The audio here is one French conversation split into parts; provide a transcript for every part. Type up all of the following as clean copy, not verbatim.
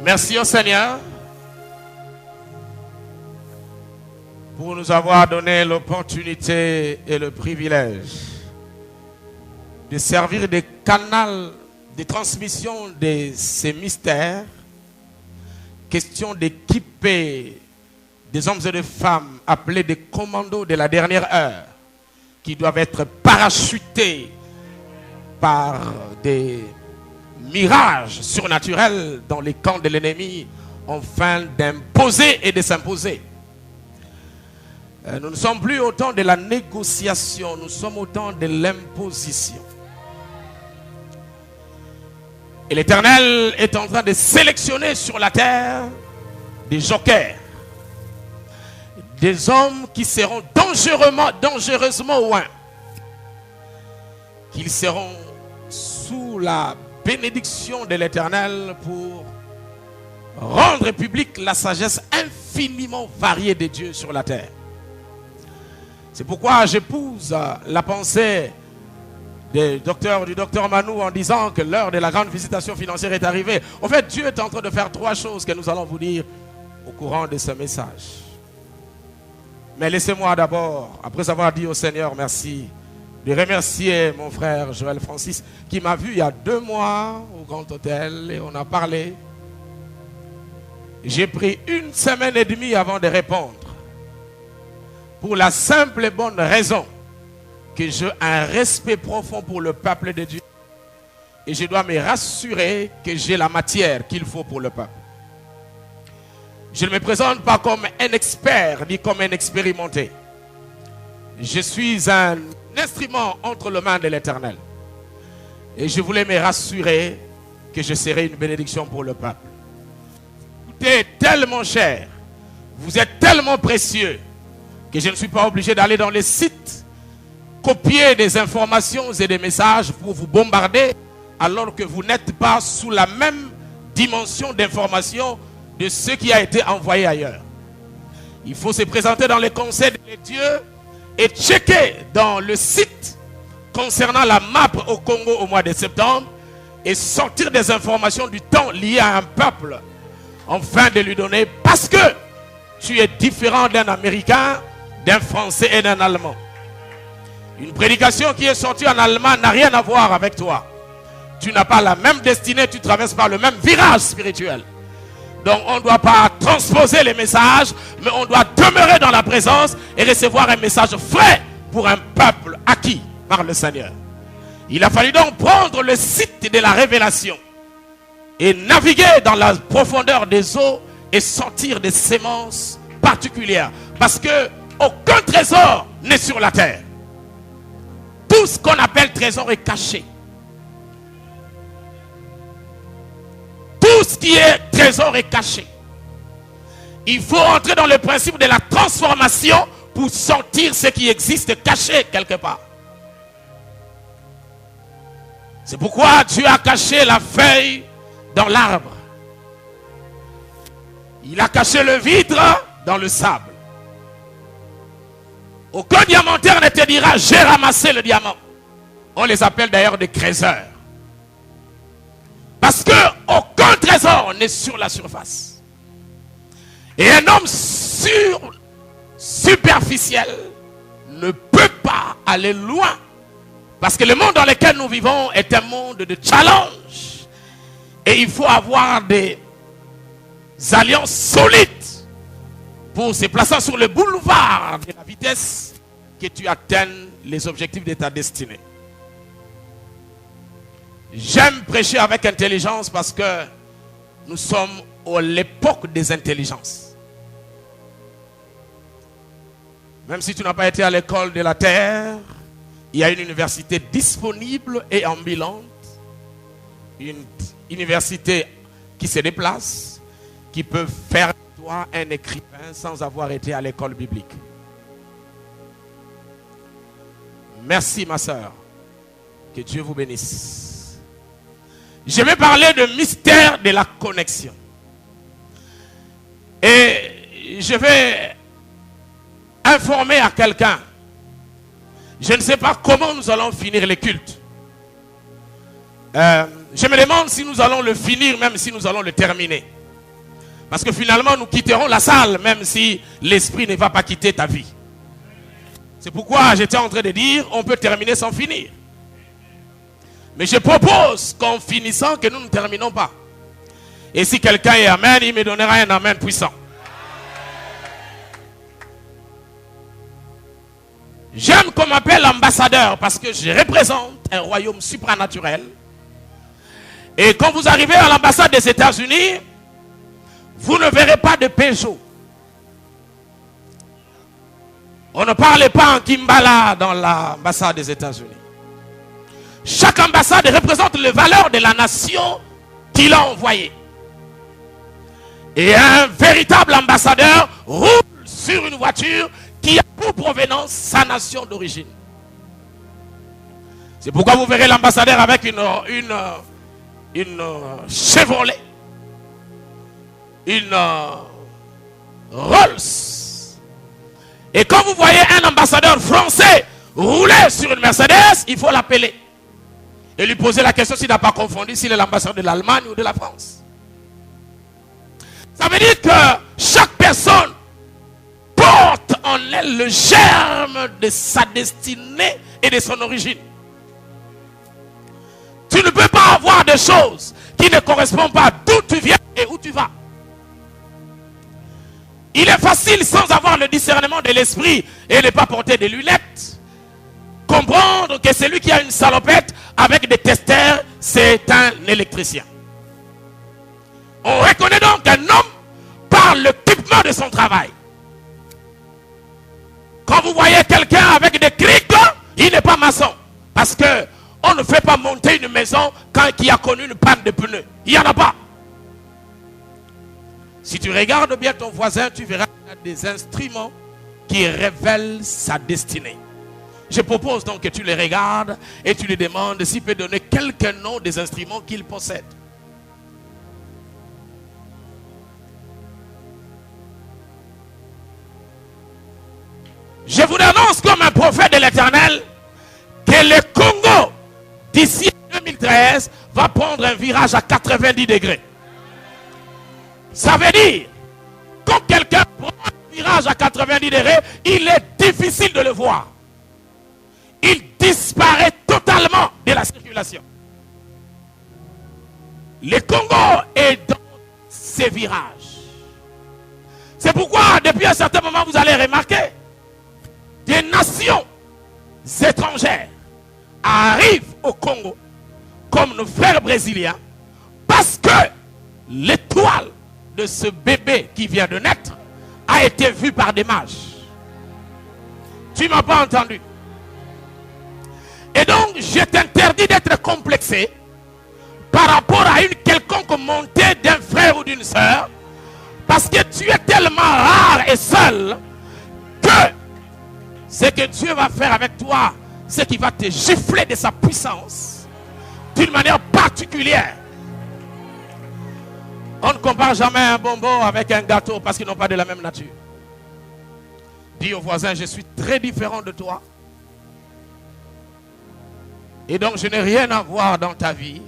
Merci au Seigneur pour nous avoir donné l'opportunité et le privilège de servir des canaux de transmission de ces mystères. Question d'équiper des hommes et des femmes appelés des commandos de la dernière heure qui doivent être parachutés par des mirages surnaturels dans les camps de l'ennemi afin d'imposer et de s'imposer. Nous ne sommes plus au temps de la négociation, nous sommes au temps de l'imposition. Et l'Éternel est en train de sélectionner sur la terre des jokers, des hommes qui seront dangereusement loin, qu'ils seront sous la bénédiction de l'Éternel pour rendre publique la sagesse infiniment variée de Dieu sur la terre. C'est pourquoi j'épouse la pensée du docteur Manou en disant que l'heure de la grande visitation financière est arrivée. En fait, Dieu est en train de faire 3 choses que nous allons vous dire au courant de ce message. Mais laissez-moi d'abord, après avoir dit au Seigneur merci, de remercier mon frère Joël Francis qui m'a vu il y a 2 mois au Grand Hôtel et on a parlé. J'ai pris 1 semaine et demie avant de répondre pour la simple et bonne raison que j'ai un respect profond pour le peuple de Dieu et je dois me rassurer que j'ai la matière qu'il faut pour le peuple. Je ne me présente pas comme un expert ni comme un expérimenté. Je suis un instrument entre les mains de l'Éternel. Et je voulais me rassurer que je serai une bénédiction pour le peuple. Vous êtes tellement cher, vous êtes tellement précieux, que je ne suis pas obligé d'aller dans les sites, copier des informations et des messages pour vous bombarder, alors que vous n'êtes pas sous la même dimension d'information de ce qui a été envoyé ailleurs. Il faut se présenter dans les conseils de Dieu et checker dans le site concernant la map au Congo au mois de septembre et sortir des informations du temps liées à un peuple afin de lui donner, parce que tu es différent d'un Américain, d'un Français et d'un Allemand. Une prédication qui est sortie en allemand n'a rien à voir avec toi. Tu n'as pas la même destinée, tu traverses pas le même virage spirituel. Donc on ne doit pas transposer les messages, mais on doit demeurer dans la présence et recevoir un message frais pour un peuple acquis par le Seigneur. Il a fallu donc prendre le site de la révélation et naviguer dans la profondeur des eaux et sortir des semences particulières. Parce que aucun trésor n'est sur la terre. Tout ce qu'on appelle trésor est caché. Tout ce qui est trésor est caché. Il faut entrer dans le principe de la transformation pour sortir ce qui existe caché quelque part. C'est pourquoi Dieu a caché la feuille dans l'arbre. Il a caché le vidre dans le sable. Aucun diamantaire ne te dira j'ai ramassé le diamant. On les appelle d'ailleurs des créateurs. Parce que aucun trésor n'est sur la surface. Et un homme superficiel ne peut pas aller loin. Parce que le monde dans lequel nous vivons est un monde de challenge. Et il faut avoir des alliances solides pour se placer sur le boulevard de la vitesse que tu atteignes les objectifs de ta destinée. J'aime prêcher avec intelligence parce que nous sommes à l'époque des intelligences. Même si tu n'as pas été à l'école de la terre, il y a une université disponible et ambulante. Une université qui se déplace, qui peut faire de toi un écrivain sans avoir été à l'école biblique. Merci ma soeur. Que Dieu vous bénisse. Je vais parler de mystère de la connexion. Et je vais informer à quelqu'un. Je ne sais pas comment nous allons finir les cultes. Je me demande si nous allons le finir, même si nous allons le terminer. Parce que finalement, nous quitterons la salle, même si l'esprit ne va pas quitter ta vie. C'est pourquoi j'étais en train de dire, on peut terminer sans finir. Mais je propose qu'en finissant, que nous ne terminons pas. Et si quelqu'un est amen, il me donnera un amen puissant. J'aime qu'on m'appelle ambassadeur parce que je représente un royaume supranaturel. Et quand vous arrivez à l'ambassade des États-Unis, vous ne verrez pas de Peugeot. On ne parle pas en Kimbala dans l'ambassade des États-Unis. Chaque ambassade représente les valeurs de la nation qui l'a envoyée. Et un véritable ambassadeur roule sur une voiture qui a pour provenance sa nation d'origine. C'est pourquoi vous verrez l'ambassadeur avec une Chevrolet, une Rolls. Et quand vous voyez un ambassadeur français rouler sur une Mercedes, il faut l'appeler et lui poser la question s'il n'a pas confondu s'il est l'ambassadeur de l'Allemagne ou de la France. Ça veut dire que chaque personne porte en elle le germe de sa destinée et de son origine. Tu ne peux pas avoir des choses qui ne correspondent pas d'où tu viens et où tu vas. Il est facile, sans avoir le discernement de l'esprit et ne pas porter des lunettes, comprendre que celui qui a une salopette avec des testeurs, c'est un électricien. On reconnaît donc un homme par l'équipement de son travail. Quand vous voyez quelqu'un avec des crics, il n'est pas maçon. Parce que on ne fait pas monter une maison quand il a connu une panne de pneus. Il n'y en a pas. Si tu regardes bien ton voisin, tu verras qu'il y a des instruments qui révèlent sa destinée. Je propose donc que tu les regardes et tu lui demandes s'il peut donner quelques noms des instruments qu'il possède. Je vous annonce comme un prophète de l'Éternel que le Congo, d'ici 2013, va prendre un virage à 90 degrés. Ça veut dire, quand quelqu'un prend un virage à 90 degrés, il est difficile de le voir. Il disparaît totalement de la circulation. Le Congo est dans ces virages. C'est pourquoi, depuis un certain moment, vous allez remarquer des nations étrangères arrivent au Congo comme nos frères brésiliens parce que l'étoile de ce bébé qui vient de naître a été vue par des mages. Tu ne m'as pas entendu. Et donc je t'interdis d'être complexé par rapport à une quelconque montée d'un frère ou d'une sœur, parce que tu es tellement rare et seul que ce que Dieu va faire avec toi, c'est qu'il va te gifler de sa puissance d'une manière particulière. On ne compare jamais un bonbon avec un gâteau parce qu'ils n'ont pas de la même nature. Dis au voisin, je suis très différent de toi. Et donc je n'ai rien à voir dans ta vie.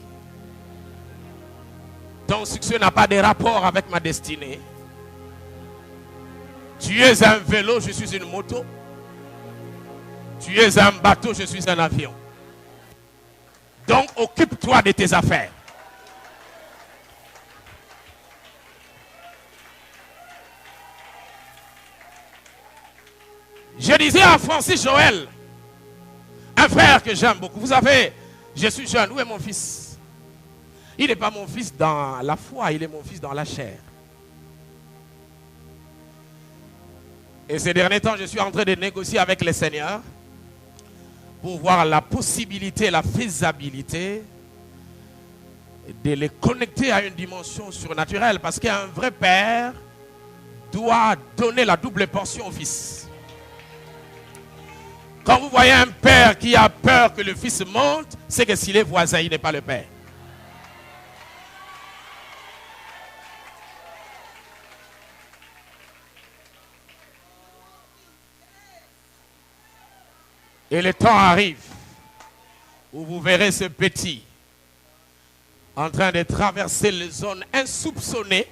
Ton succès n'a pas de rapport avec ma destinée. Tu es un vélo, je suis une moto. Tu es un bateau, je suis un avion. Donc occupe-toi de tes affaires. Je disais à Francis Joël, un frère que j'aime beaucoup. Vous savez, je suis jeune. Où est mon fils? Il n'est pas mon fils dans la foi, il est mon fils dans la chair. Et ces derniers temps, je suis en train de négocier avec le Seigneur pour voir la possibilité, la faisabilité de les connecter à une dimension surnaturelle. Parce qu'un vrai père doit donner la double portion au fils. Quand vous voyez un père qui a peur que le fils monte, c'est que s'il est voisin, il n'est pas le père. Et le temps arrive où vous verrez ce petit en train de traverser les zones insoupçonnées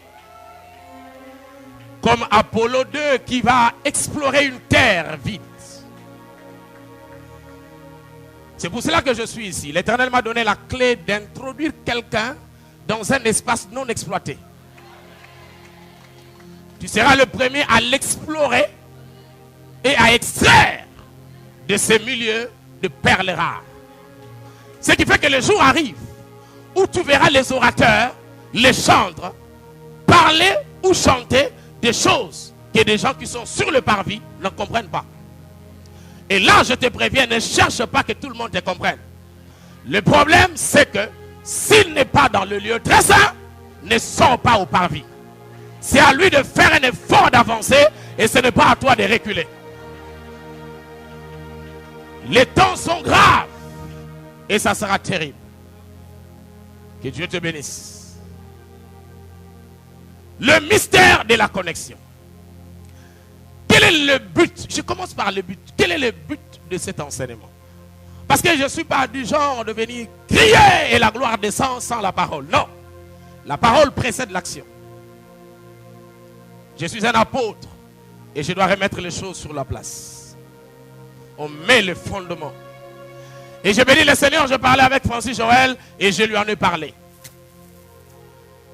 Comme Apollo 2 qui va explorer une terre vide. C'est pour cela que je suis ici. L'Éternel m'a donné la clé d'introduire quelqu'un dans un espace non exploité. Tu seras le premier à l'explorer et à extraire de ces milieux de perles rares. Ce qui fait que le jour arrive où tu verras les orateurs, les chantres, parler ou chanter des choses que des gens qui sont sur le parvis ne comprennent pas. Et là, je te préviens, ne cherche pas que tout le monde te comprenne. Le problème, c'est que s'il n'est pas dans le lieu très saint, ne sort pas au parvis. C'est à lui de faire un effort d'avancer et ce n'est pas à toi de reculer. Les temps sont graves et ça sera terrible. Que Dieu te bénisse. Le mystère de la connexion. Quel est le but? Je commence par le but. Quel est le but de cet enseignement? Parce que je ne suis pas du genre de venir crier et la gloire descend sans la parole. Non. La parole précède l'action. Je suis un apôtre et je dois remettre les choses sur la place. On met le fondement. Et je bénis le Seigneur, je parlais avec Francis Joël et je lui en ai parlé.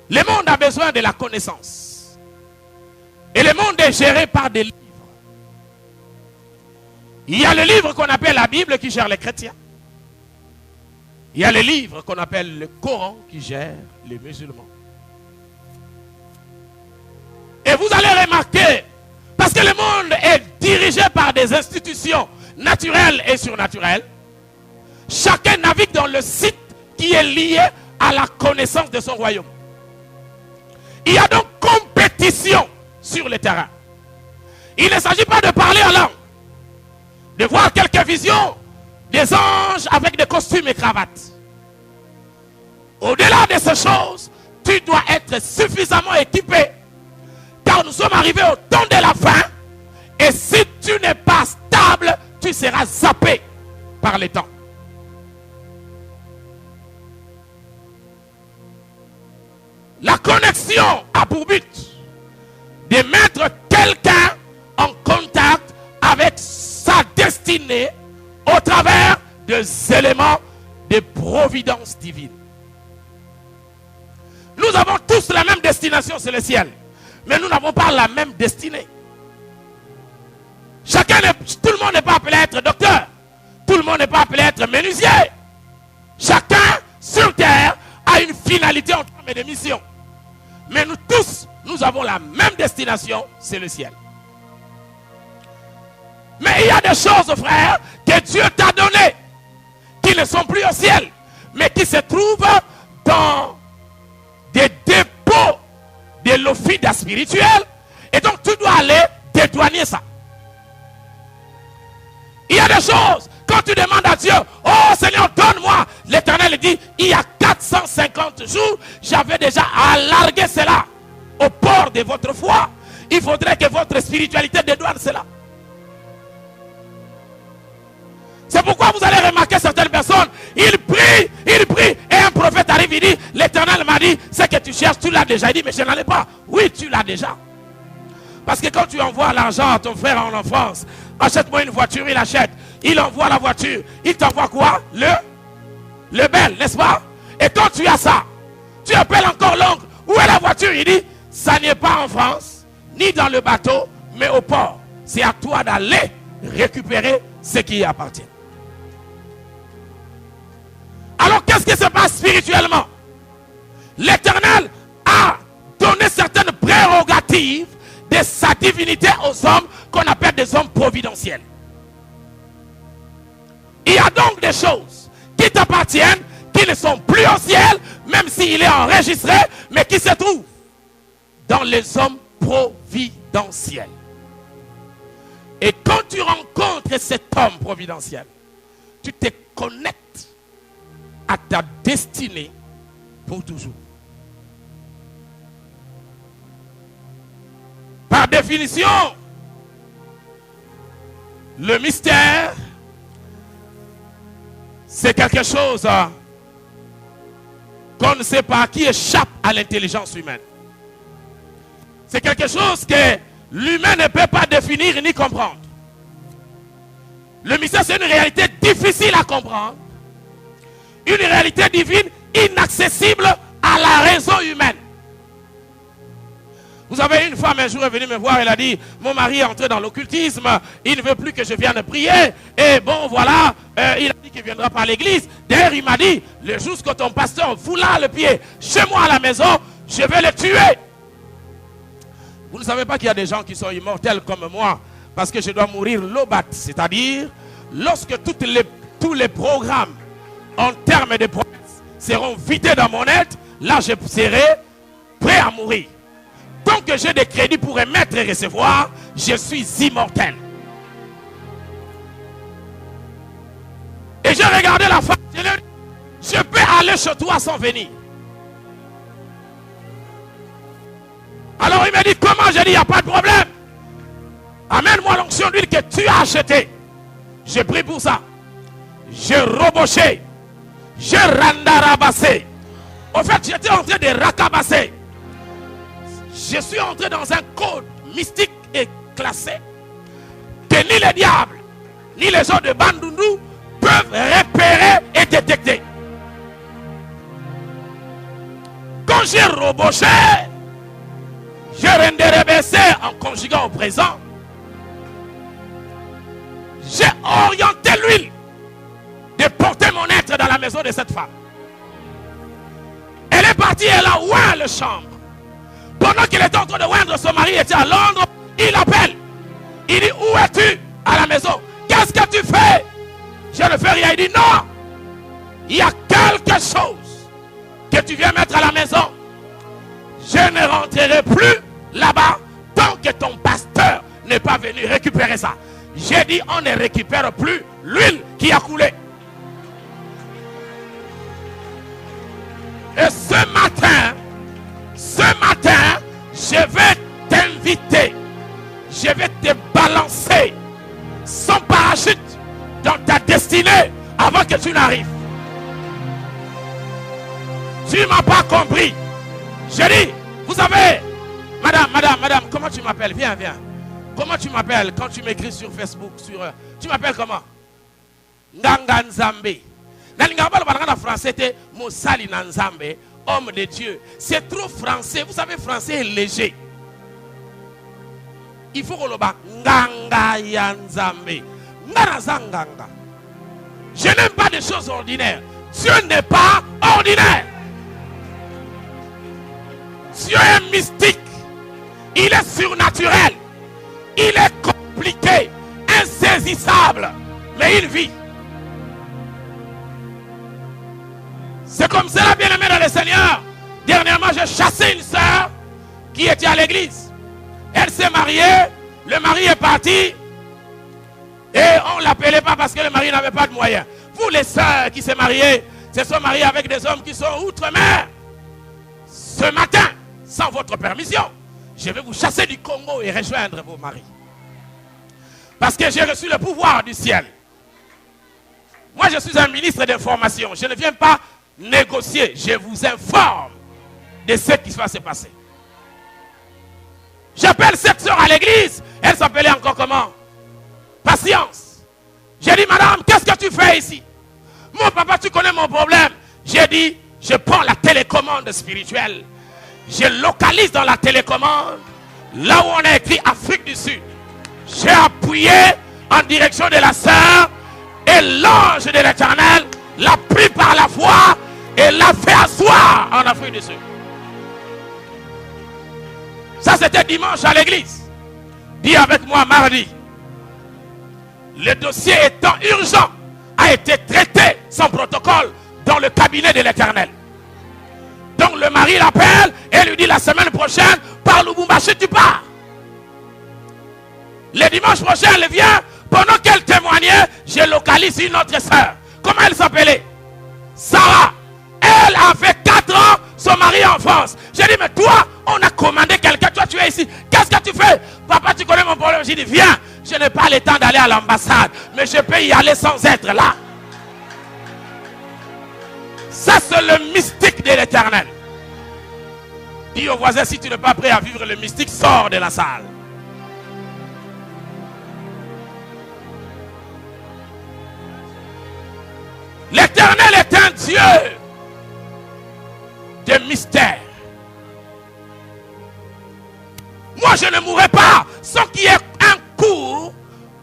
Le monde a besoin de la connaissance. Et le monde est géré par des livres. Il y a le livre qu'on appelle la Bible qui gère les chrétiens. Il y a le livre qu'on appelle le Coran qui gère les musulmans. Et vous allez remarquer, parce que le monde est dirigé par des institutions naturelles et surnaturelles, chacun navigue dans le site qui est lié à la connaissance de son royaume. Il y a donc compétition sur le terrain. Il ne s'agit pas de parler en langue, de voir quelques visions des anges avec des costumes et cravates. Au-delà de ces choses, tu dois être suffisamment équipé, car nous sommes arrivés au temps de la fin, et si tu n'es pas stable, tu seras zappé par les temps. La connexion a pour but de mettre quelqu'un en contact avec sa destinée au travers des éléments de providence divine. Nous avons tous la même destination, c'est le ciel. Mais nous n'avons pas la même destinée. Tout le monde n'est pas appelé à être docteur. Tout le monde n'est pas appelé à être menuisier. Chacun sur terre a une finalité en termes de mission. Mais nous tous, nous avons la même destination, c'est le ciel. Mais il y a des choses, frères, que Dieu t'a données, qui ne sont plus au ciel, mais qui se trouvent dans des dépôts de l'offida spirituel. Et donc tu dois aller dédouaner ça. Il y a des choses, quand tu demandes à Dieu, oh Seigneur, donne-moi. L'Éternel dit, il y a 450 jours, j'avais déjà alargué cela au port de votre foi. Il faudrait que votre spiritualité dédouane cela. C'est pourquoi vous allez remarquer certaines personnes, ils prient, et un prophète arrive, il dit, l'Éternel m'a dit, ce que tu cherches, tu l'as déjà. Il dit, mais je n'en ai pas. Oui, tu l'as déjà. Parce que quand tu envoies l'argent à ton frère en enfance, achète-moi une voiture, il achète. Il envoie la voiture. Il t'envoie quoi? Le bel, n'est-ce pas? Et quand tu as ça, tu appelles encore l'oncle. Où est la voiture? Il dit, ça n'est pas en France, ni dans le bateau, mais au port. C'est à toi d'aller récupérer ce qui y appartient. Alors qu'est-ce qui se passe spirituellement? L'Éternel a donné certaines prérogatives de sa divinité aux hommes qu'on appelle des hommes providentiels. Il y a donc des choses qui t'appartiennent, qui ne sont plus au ciel, même s'il est enregistré, mais qui se trouvent dans les hommes providentiels. Et quand tu rencontres cet homme providentiel, tu te connectes à ta destinée pour toujours. Par définition, le mystère, c'est quelque chose qu'on ne sait pas, qui échappe à l'intelligence humaine. C'est quelque chose que l'humain ne peut pas définir ni comprendre. Le mystère, c'est une réalité difficile à comprendre. Une réalité divine inaccessible à la raison humaine. Vous avez une femme un jour est venue me voir, elle a dit, mon mari est entré dans l'occultisme, il ne veut plus que je vienne prier, et bon voilà, il a dit qu'il viendra par l'église. D'ailleurs il m'a dit, le jour que ton pasteur foula le pied chez moi à la maison, je vais le tuer. Vous ne savez pas qu'il y a des gens qui sont immortels comme moi, parce que je dois mourir lobat, c'est-à-dire, lorsque tous les programmes en termes de promesses seront vidés dans mon être, là je serai prêt à mourir. Tant que j'ai des crédits pour émettre et recevoir, je suis immortel. Et j'ai regardé la femme, je peux aller chez toi sans venir. Alors il m'a dit, comment? J'ai dit, il n'y a pas de problème. Amène-moi l'onction d'huile que tu as achetée. J'ai pris pour ça. J'ai roboché. J'ai randarabassé. En fait, j'étais en train de racabasser. Je suis entré dans un code mystique et classé que ni les diables, ni les gens de Bandundu peuvent repérer et détecter. Quand j'ai roboché, j'ai renderebessé en conjuguant au présent. J'ai orienté l'huile de porter mon être dans la maison de cette femme. Elle est partie, elle a oint le chambre. Pendant qu'il était en train de oindre, son mari était à Londres, il appelle. Il dit, où es-tu? À la maison. Qu'est-ce que tu fais? Je ne fais rien. Il dit, non. Il y a quelque chose que tu viens mettre à la maison. Je ne rentrerai plus là-bas tant que ton pasteur n'est pas venu récupérer ça. J'ai dit, on ne récupère plus l'huile qui a coulé. Et ce matin, je vais t'inviter, je vais te balancer sans parachute dans ta destinée avant que tu n'arrives. Tu ne m'as pas compris. Je dis, vous savez, madame, comment tu m'appelles? Viens. Comment tu m'appelles quand tu m'écris sur Facebook? Tu m'appelles comment? Nganga Nzambe. Dans français, c'était Mosali Nzambe. Homme de Dieu, c'est trop français. Vous savez, français est léger. Il faut qu'on le bat. Nganga Yanzambe. Nganga. Je n'aime pas des choses ordinaires. Dieu n'est pas ordinaire. Dieu est mystique. Il est surnaturel. Il est compliqué, insaisissable. Mais il vit. C'est comme cela, bien aimé dans le Seigneur. Dernièrement, j'ai chassé une sœur qui était à l'église. Elle s'est mariée, le mari est parti. Et on ne l'appelait pas parce que le mari n'avait pas de moyens. Vous les sœurs qui s'est mariées, se sont mariées avec des hommes qui sont outre-mer. Ce matin, sans votre permission, je vais vous chasser du Congo et rejoindre vos maris. Parce que j'ai reçu le pouvoir du ciel. Moi, je suis un ministre d'information. Je ne viens pas négocier, je vous informe de ce qui va se passer. J'appelle cette soeur à l'église. Elle s'appelait encore comment? Patience. J'ai dit, madame, qu'est-ce que tu fais ici? Mon papa, tu connais mon problème. J'ai dit, je prends la télécommande spirituelle. Je localise dans la télécommande là où on a écrit Afrique du Sud. J'ai appuyé en direction de la sœur et l'ange de l'Éternel l'a pris par la foi et l'a fait asseoir en Afrique du Sud. Ça, c'était dimanche à l'église. Dis avec moi mardi. Le dossier étant urgent, a été traité sans protocole dans le cabinet de l'Éternel. Donc le mari l'appelle et lui dit la semaine prochaine, par Lubumbashi tu pars. Le dimanche prochain, elle vient. Pendant qu'elle témoignait, je localise une autre sœur. Comment elle s'appelait? Sarah. Elle avait 4 ans, son mari en France. J'ai dit, mais toi, on a commandé quelqu'un, toi tu es ici. Qu'est-ce que tu fais? Papa, tu connais mon problème. J'ai dit, viens. Je n'ai pas le temps d'aller à l'ambassade, mais je peux y aller sans être là. Ça, c'est le mystique de l'Éternel. Dis au voisin, si tu n'es pas prêt à vivre le mystique, sort de la salle. L'Éternel est un Dieu de mystère. Moi, je ne mourrai pas sans qu'il y ait un cours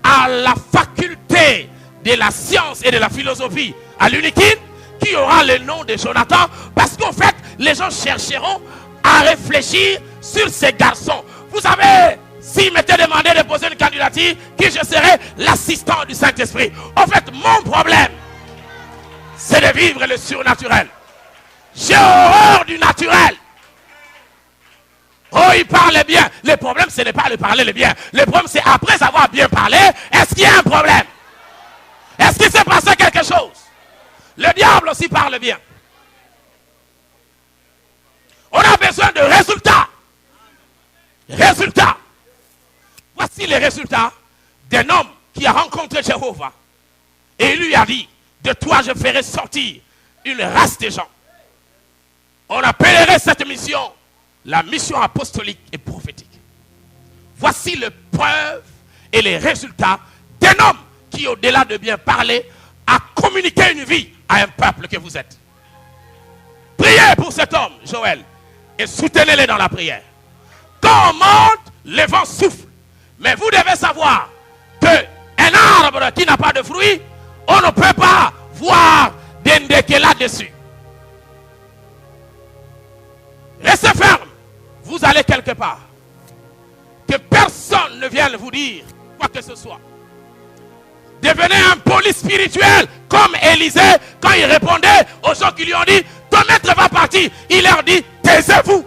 à la faculté de la science et de la philosophie à l'UNIKIN qui aura le nom de Jonathan, parce qu'en fait, les gens chercheront à réfléchir sur ces garçons. Vous savez, s'il m'était demandé de poser une candidature, qui je serais l'assistant du Saint-Esprit. En fait, mon problème, c'est de vivre le surnaturel. J'ai horreur du naturel. Oh, il parle bien. Le problème, ce n'est pas de parler le bien. Le problème, c'est après avoir bien parlé, est-ce qu'il y a un problème? Est-ce qu'il s'est passé quelque chose? Le diable aussi parle bien. On a besoin de résultats. Résultats. Voici les résultats d'un homme qui a rencontré Jéhovah. Et il lui a dit, de toi je ferai sortir une race de gens. On appellerait cette mission la mission apostolique et prophétique. Voici les preuves et les résultats d'un homme qui, au-delà de bien parler, a communiqué une vie à un peuple que vous êtes. Priez pour cet homme, Joël, et soutenez-le dans la prière. Quand on monte, le vent souffle. Mais vous devez savoir qu'un arbre qui n'a pas de fruits, on ne peut pas voir d'indéqué là-dessus. Restez ferme. Vous allez quelque part. Que personne ne vienne vous dire quoi que ce soit. Devenez un poli spirituel comme Élisée quand il répondait aux gens qui lui ont dit ton maître va partir. Il leur dit taisez-vous.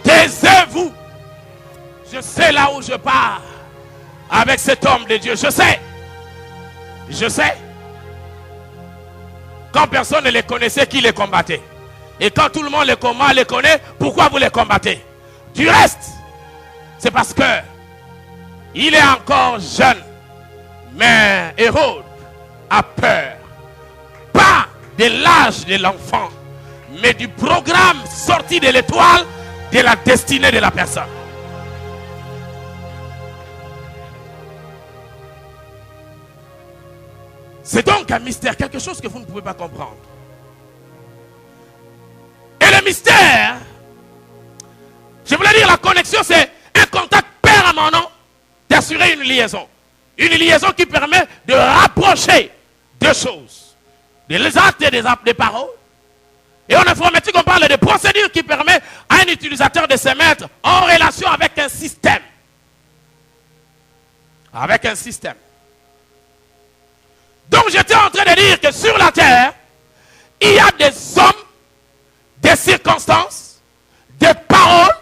Taisez-vous. Je sais là où je pars avec cet homme de Dieu. Je sais. Je sais. Quand personne ne les connaissait, qui les combattait? Et quand tout le monde les connaît, pourquoi vous les combattez? Du reste, c'est parce que il est encore jeune. Mais Hérode a peur. Pas de l'âge de l'enfant, mais du programme sorti de l'étoile de la destinée de la personne. C'est donc un mystère, quelque chose que vous ne pouvez pas comprendre. Et le mystère, je voulais dire la connexion, c'est un contact permanent d'assurer une liaison. Une liaison qui permet de rapprocher deux choses. Des actes et des paroles. Et en informatique, on parle de procédures qui permettent à un utilisateur de se mettre en relation avec un système. Avec un système. Donc j'étais en train de dire que sur la terre, il y a des hommes, des circonstances, des paroles,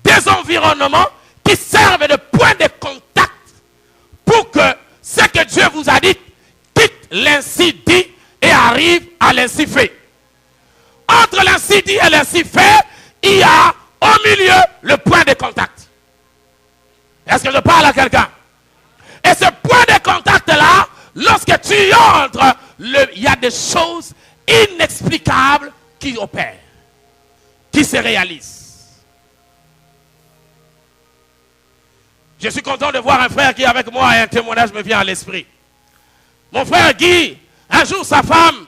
des environnements qui servent de point de contact pour que ce que Dieu vous a dit quitte l'ainsi dit et arrive à l'ainsi fait. Entre l'ainsi dit et l'ainsi fait, il y a au milieu le point de contact. Est-ce que je parle à quelqu'un? Et ce point de contact-là, lorsque tu y entres, il y a des choses inexplicables qui opèrent, qui se réalisent. Je suis content de voir un frère qui est avec moi et un témoignage me vient à l'esprit. Mon frère Guy, un jour sa femme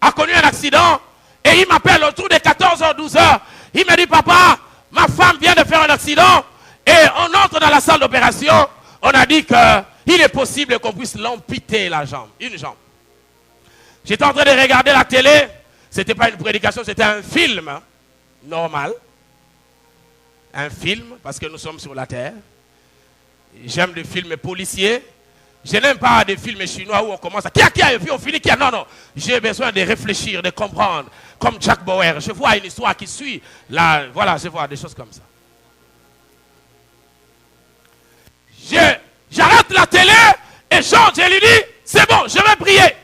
a connu un accident et il m'appelle autour de 14h, 12h. Il me dit, papa, ma femme vient de faire un accident et on entre dans la salle d'opération. On a dit qu'il est possible qu'on puisse l'amputer la jambe, une jambe. J'étais en train de regarder la télé. Ce n'était pas une prédication, c'était un film normal. Un film, parce que nous sommes sur la terre. J'aime des films policiers. Je n'aime pas des films chinois où on commence à... Qui a et puis on finit qui a... Non, non. J'ai besoin de réfléchir, de comprendre. Comme Jack Bauer. Je vois une histoire qui suit. Là, voilà, je vois des choses comme ça. J'arrête la télé et je lui dis, c'est bon, je vais prier.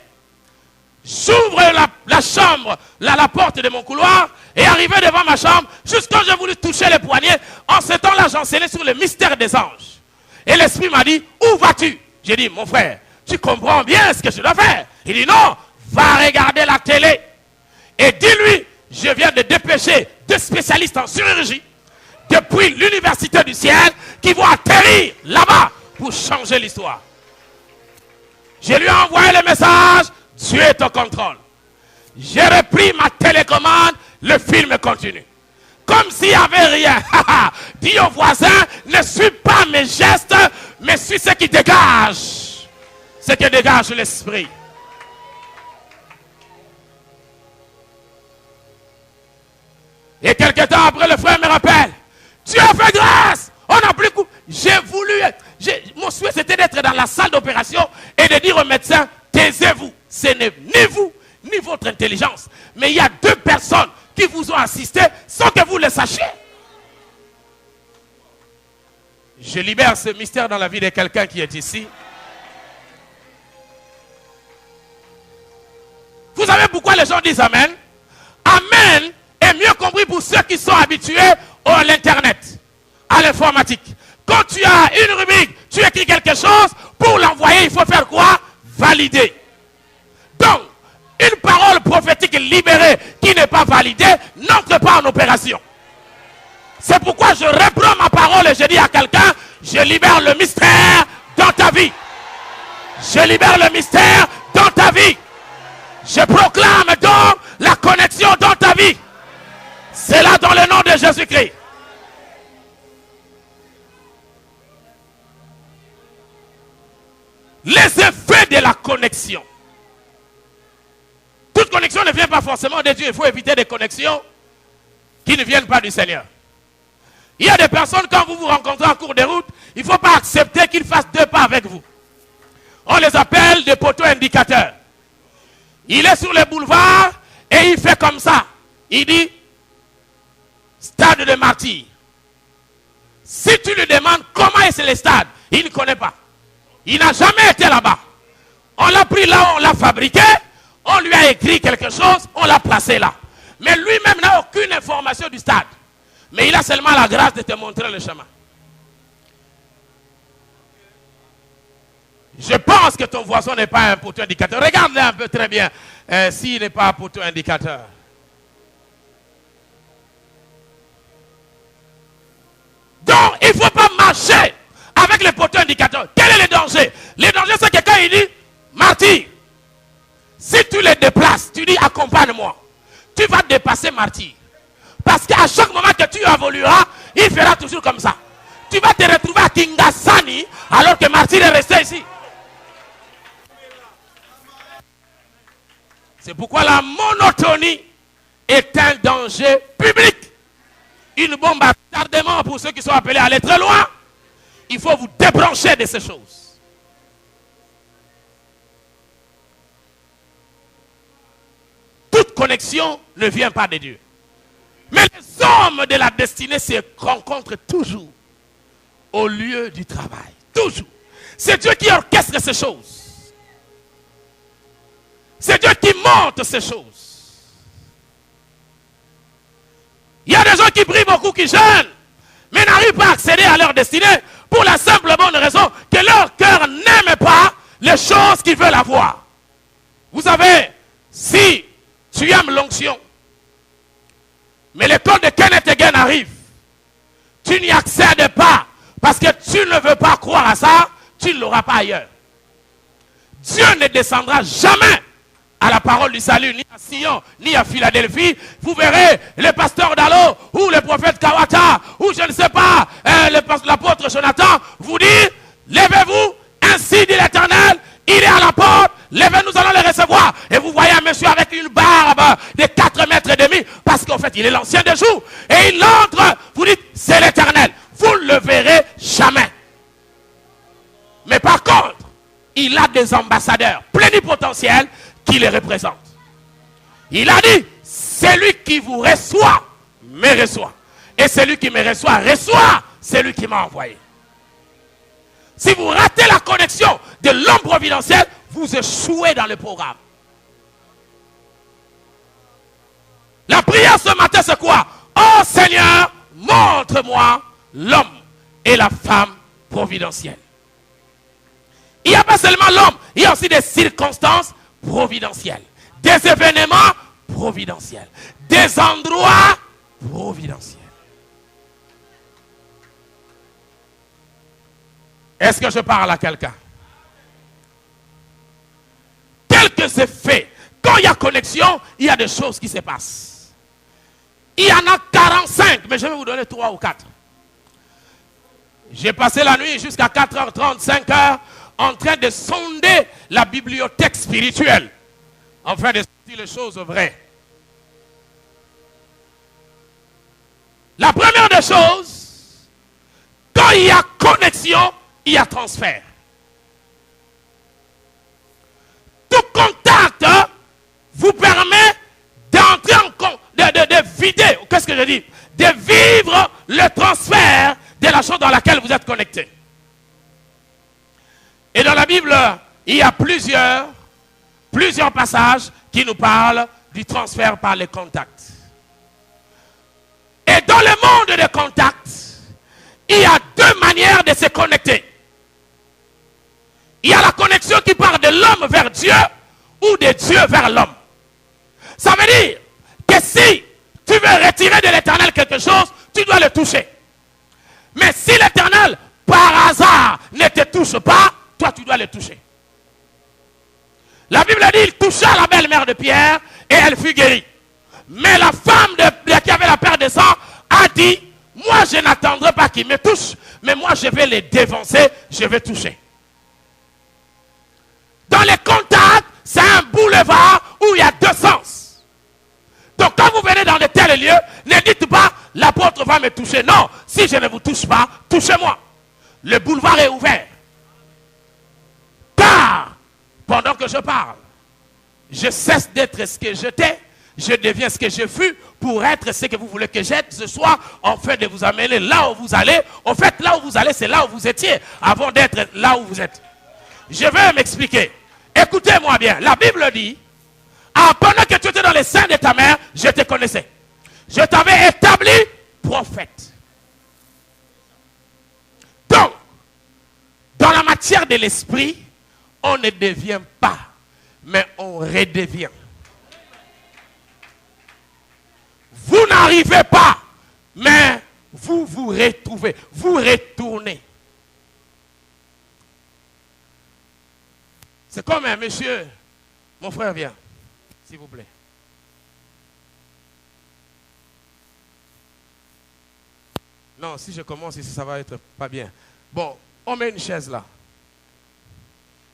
J'ouvre la chambre, la porte de mon couloir et arrivé devant ma chambre, juste quand j'ai voulu toucher les poignets, en ce temps-là, j'enseignais sur le mystère des anges. Et l'esprit m'a dit, où vas-tu? J'ai dit, mon frère, tu comprends bien ce que je dois faire? Il dit, non, va regarder la télé et dis-lui Je viens de dépêcher 2 spécialistes en chirurgie depuis l'université du ciel qui vont atterrir là-bas pour changer l'histoire. Je lui ai envoyé le message, Dieu est au contrôle. J'ai repris ma télécommande, le film continue. Comme s'il n'y avait rien. Dis au voisin, ne suis pas mes gestes, mais suis ce qui dégage. Ce qui dégage l'esprit. Et quelques temps après, le frère me rappelle, Dieu a fait grâce. On n'a plus coup. J'ai voulu, mon souhait c'était d'être dans la salle d'opération et de dire au médecin, taisez-vous. Ce n'est ni vous, ni votre intelligence. Mais il y a 2 personnes qui vous ont assisté sans que vous le sachiez. Je libère ce mystère dans la vie de quelqu'un qui est ici. Vous savez pourquoi les gens disent Amen? Amen est mieux compris pour ceux qui sont habitués à l'Internet, à l'informatique. Quand tu as une rubrique, tu écris quelque chose, pour l'envoyer, il faut faire quoi? Valider. Donc, une parole prophétique libérée qui n'est pas validée n'entre pas en opération. C'est pourquoi je reprends ma parole et je dis à quelqu'un, je libère le mystère dans ta vie. Je libère le mystère dans ta vie. Je proclame donc la connexion dans ta vie. C'est là dans le nom de Jésus-Christ. Les effets de la connexion. Toute connexion ne vient pas forcément de Dieu. Il faut éviter des connexions qui ne viennent pas du Seigneur. Il y a des personnes, quand vous vous rencontrez en cours de route, il ne faut pas accepter qu'ils fassent 2 pas avec vous. On les appelle des poteaux indicateurs. Il est sur le boulevard et il fait comme ça. Il dit, stade de martyr. Si tu lui demandes comment est-ce le stade, il ne connaît pas. Il n'a jamais été là-bas. On l'a pris là, on l'a fabriqué, on lui a écrit quelque chose, on l'a placé là. Mais lui-même n'a aucune information du stade. Mais il a seulement la grâce de te montrer le chemin. Je pense que ton voisin n'est pas un poteau indicateur. Regarde-le un peu très bien s'il n'est pas un poteau indicateur. Donc, il ne faut pas marcher avec les poteaux indicateurs. Quel est le danger? Le danger, c'est que quand il dit, martyr, si tu les déplaces, tu dis, accompagne-moi, tu vas dépasser martyr. Parce qu'à chaque moment que tu évolueras, il fera toujours comme ça. Tu vas te retrouver à Kingasani, alors que martyr est resté ici. C'est pourquoi la monotonie est un danger public. Une bombe à retardement pour ceux qui sont appelés à aller très loin. Il faut vous débrancher de ces choses. Toute connexion ne vient pas de Dieu. Mais les hommes de la destinée se rencontrent toujours au lieu du travail. Toujours. C'est Dieu qui orchestre ces choses. C'est Dieu qui monte ces choses. Il y a des gens qui prient beaucoup, qui jeûnent, mais n'arrivent pas à accéder à leur destinée pour la simple bonne raison que leur cœur n'aime pas les choses qu'ils veulent avoir. Vous savez, si tu aimes l'onction, mais l'école de Kenneth Hagin arrive, tu n'y accèdes pas parce que tu ne veux pas croire à ça, tu ne l'auras pas ailleurs. Dieu ne descendra jamais à la parole du salut, ni à Sion, ni à Philadelphie. Vous verrez le pasteur Dalo, ou le prophète Kawata, ou je ne sais pas, l'apôtre Jonathan, vous dire, levez-vous, ainsi dit l'Éternel, il est à la porte, levez, nous allons le recevoir. Et vous voyez un monsieur avec une barbe de 4 mètres et demi, parce qu'en fait, il est l'ancien des jours. Et il entre, vous dites, c'est l'Éternel. Vous ne le verrez jamais. Mais par contre, il a des ambassadeurs plénipotentiels qui les représentent. Il a dit, celui qui vous reçoit, me reçoit. Et celui qui me reçoit, reçoit celui qui m'a envoyé. Si vous ratez la connexion de l'homme providentiel, vous échouez dans le programme. La prière ce matin, c'est quoi? Oh Seigneur, montre-moi l'homme et la femme providentielle. Il n'y a pas seulement l'homme, il y a aussi des circonstances providentielles, des événements providentiels. Des endroits providentiels. Est-ce que je parle à quelqu'un? Tel que c'est fait, quand il y a connexion, il y a des choses qui se passent. Il y en a 45, mais je vais vous donner 3 ou 4. J'ai passé la nuit jusqu'à 4h30, 5h, en train de sonder la bibliothèque spirituelle, en train de sortir les choses vraies. La première des choses, quand il y a connexion, il y a transfert. Tout contact vous permet d'entrer en compte, de vider, qu'est-ce que je dis? De vivre le transfert de la chose dans laquelle vous êtes connecté. Et dans la Bible, il y a plusieurs passages qui nous parlent du transfert par les contacts. Et dans le monde des contacts, il y a 2 manières de se connecter. Il y a la connexion qui part de l'homme vers Dieu ou de Dieu vers l'homme. Ça veut dire que si tu veux retirer de l'Éternel quelque chose, tu dois le toucher. Mais si l'Éternel, par hasard, ne te touche pas, toi tu dois le toucher. La Bible dit, il toucha la belle-mère de Pierre et elle fut guérie. Mais la femme qui avait la perte de sang a dit, moi je n'attendrai pas qu'il me touche, mais moi je vais les dévancer, je vais toucher. Dans les contacts, c'est un boulevard où il y a 2 sens. Donc quand vous venez dans de tels lieux, ne dites pas, l'apôtre va me toucher. Non, si je ne vous touche pas, touchez-moi. Le boulevard est ouvert. Car, pendant que je parle, je cesse d'être ce que j'étais, je deviens ce que je fus pour être ce que vous voulez que j'aide ce soir, en fait de vous amener là où vous allez. En fait, là où vous allez, c'est là où vous étiez avant d'être là où vous êtes. Je vais m'expliquer. Écoutez-moi bien. La Bible dit, pendant que tu étais dans les seins de ta mère, je te connaissais. Je t'avais établi prophète. Donc, dans la matière de l'esprit, on ne devient pas, mais on redevient. Vous n'arrivez pas, mais vous vous retrouvez, vous retournez. C'est comme un monsieur, mon frère vient, s'il vous plaît. Non, si je commence ici, ça va être pas bien. Bon, on met une chaise là.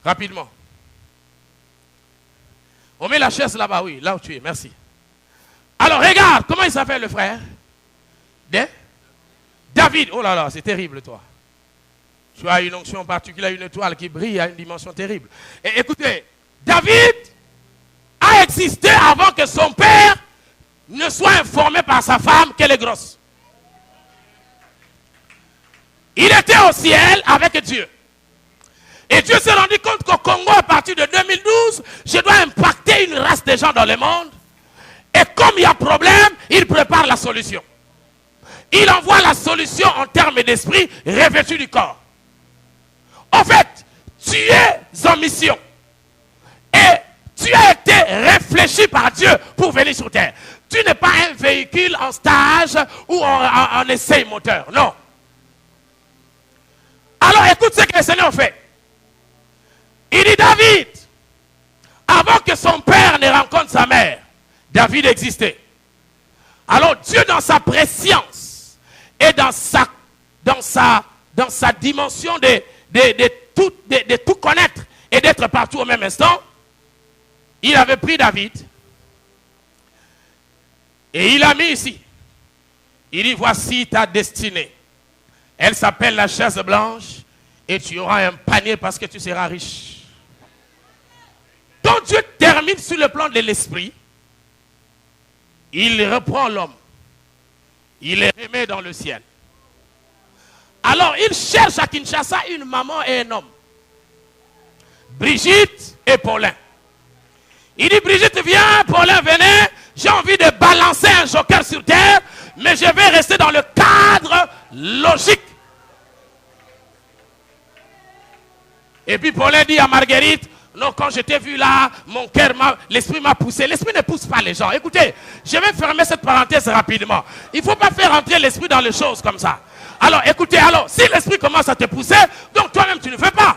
Rapidement. On met la chaise là-bas, oui, là où tu es, merci. Alors, regarde, comment il s'appelle le frère? David. Oh là là, c'est terrible, toi. Tu as une onction particulière, une étoile qui brille à une dimension terrible. Et écoutez, David a existé avant que son père ne soit informé par sa femme qu'elle est grosse. Il était au ciel avec Dieu. Et Dieu s'est rendu compte qu'au Congo, à partir de 2012, je dois impacter une race de gens dans le monde. Et comme il y a problème, il prépare la solution. Il envoie la solution en termes d'esprit revêtu du corps. En fait, tu es en mission. Et tu as été réfléchi par Dieu pour venir sur terre. Tu n'es pas un véhicule en stage ou en essai moteur. Non. Alors écoute ce que le Seigneur fait. Il dit David, avant que son père ne rencontre sa mère, David existait. Alors Dieu dans sa préscience et dans sa dimension de tout connaître et d'être partout au même instant, il avait pris David et il l'a mis ici. Il dit voici ta destinée. Elle s'appelle la chaise blanche et tu auras un panier parce que tu seras riche. Quand Dieu termine sur le plan de l'esprit, il reprend l'homme. Il le remet dans le ciel. Alors il cherche à Kinshasa une maman et un homme. Brigitte et Paulin. Il dit Brigitte viens, Paulin venez. J'ai envie de balancer un joker sur terre, mais je vais rester dans le cadre logique. Et puis Paulin dit à Marguerite, Non, quand je t'ai vu là, mon cœur, l'esprit m'a poussé. L'esprit ne pousse pas les gens. Écoutez, je vais fermer cette parenthèse rapidement. Il ne faut pas faire entrer l'esprit dans les choses comme ça. Alors, écoutez, alors, si l'esprit commence à te pousser, donc toi-même tu ne fais pas.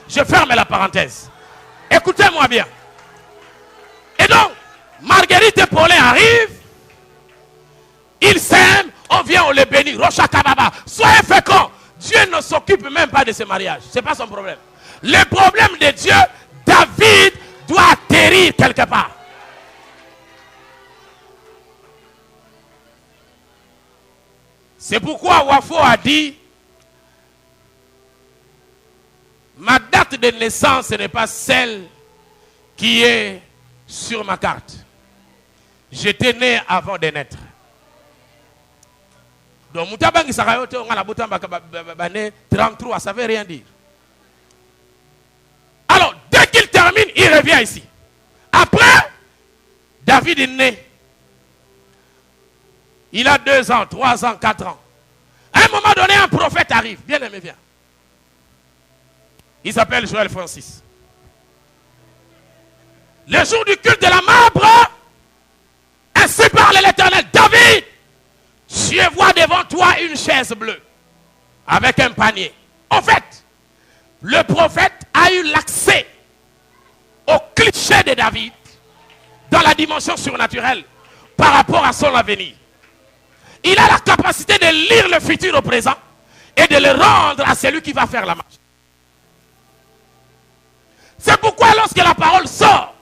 Je ferme la parenthèse. Écoutez-moi bien. Et donc, Marguerite et Paulin arrivent. Ils s'aiment, on vient, on les bénit. Rocha Kababa. Soyez féconds. Dieu ne s'occupe même pas de ce mariage. Ce n'est pas son problème. Le problème de Dieu, David doit atterrir quelque part. C'est pourquoi Wafo a dit, ma date de naissance n'est pas celle qui est sur ma carte. J'étais né avant de naître. Donc, Moutabangi Sarayote, on a la bouton 33, ça ne veut rien dire. Alors, dès qu'il termine, il revient ici. Après, David est né. Il a 2 ans, 3 ans, 4 ans. À un moment donné, un prophète arrive. Bien aimé, viens. Il s'appelle Joël Francis. Le jour du culte de la marbre, ainsi parle l'Éternel. David, je vois devant toi une chaise bleue avec un panier. En fait, le prophète a eu l'accès au cliché de David dans la dimension surnaturelle par rapport à son avenir. Il a la capacité de lire le futur au présent et de le rendre à celui qui va faire la marche. C'est pourquoi lorsque la parole sort,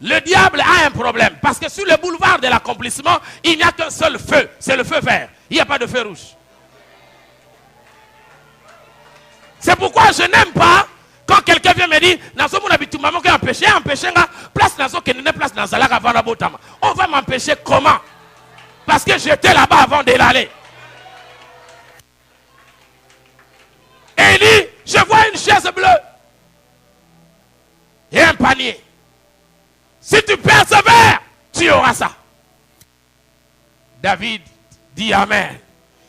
le diable a un problème. Parce que sur le boulevard de l'accomplissement, il n'y a qu'un seul feu. C'est le feu vert. Il n'y a pas de feu rouge. C'est pourquoi je n'aime pas quand quelqu'un vient me dire, on va m'empêcher comment? Parce que j'étais là-bas avant de l'aller. Et il dit, je vois une chaise bleue et un panier. Si tu persévères, tu auras ça. David dit Amen.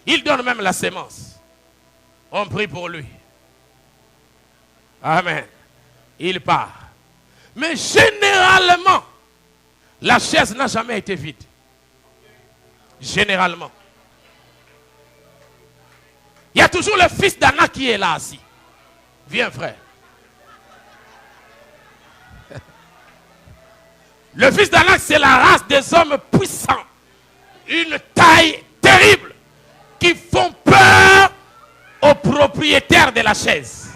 Il donne même la sémence. On prie pour lui. Amen. Il part. Mais généralement, la chaise n'a jamais été vide. Généralement. Il y a toujours le fils d'Anna qui est là assis. Viens frère. Le fils d'Anak, c'est la race des hommes puissants. Une taille terrible. Qui font peur aux propriétaires de la chaise.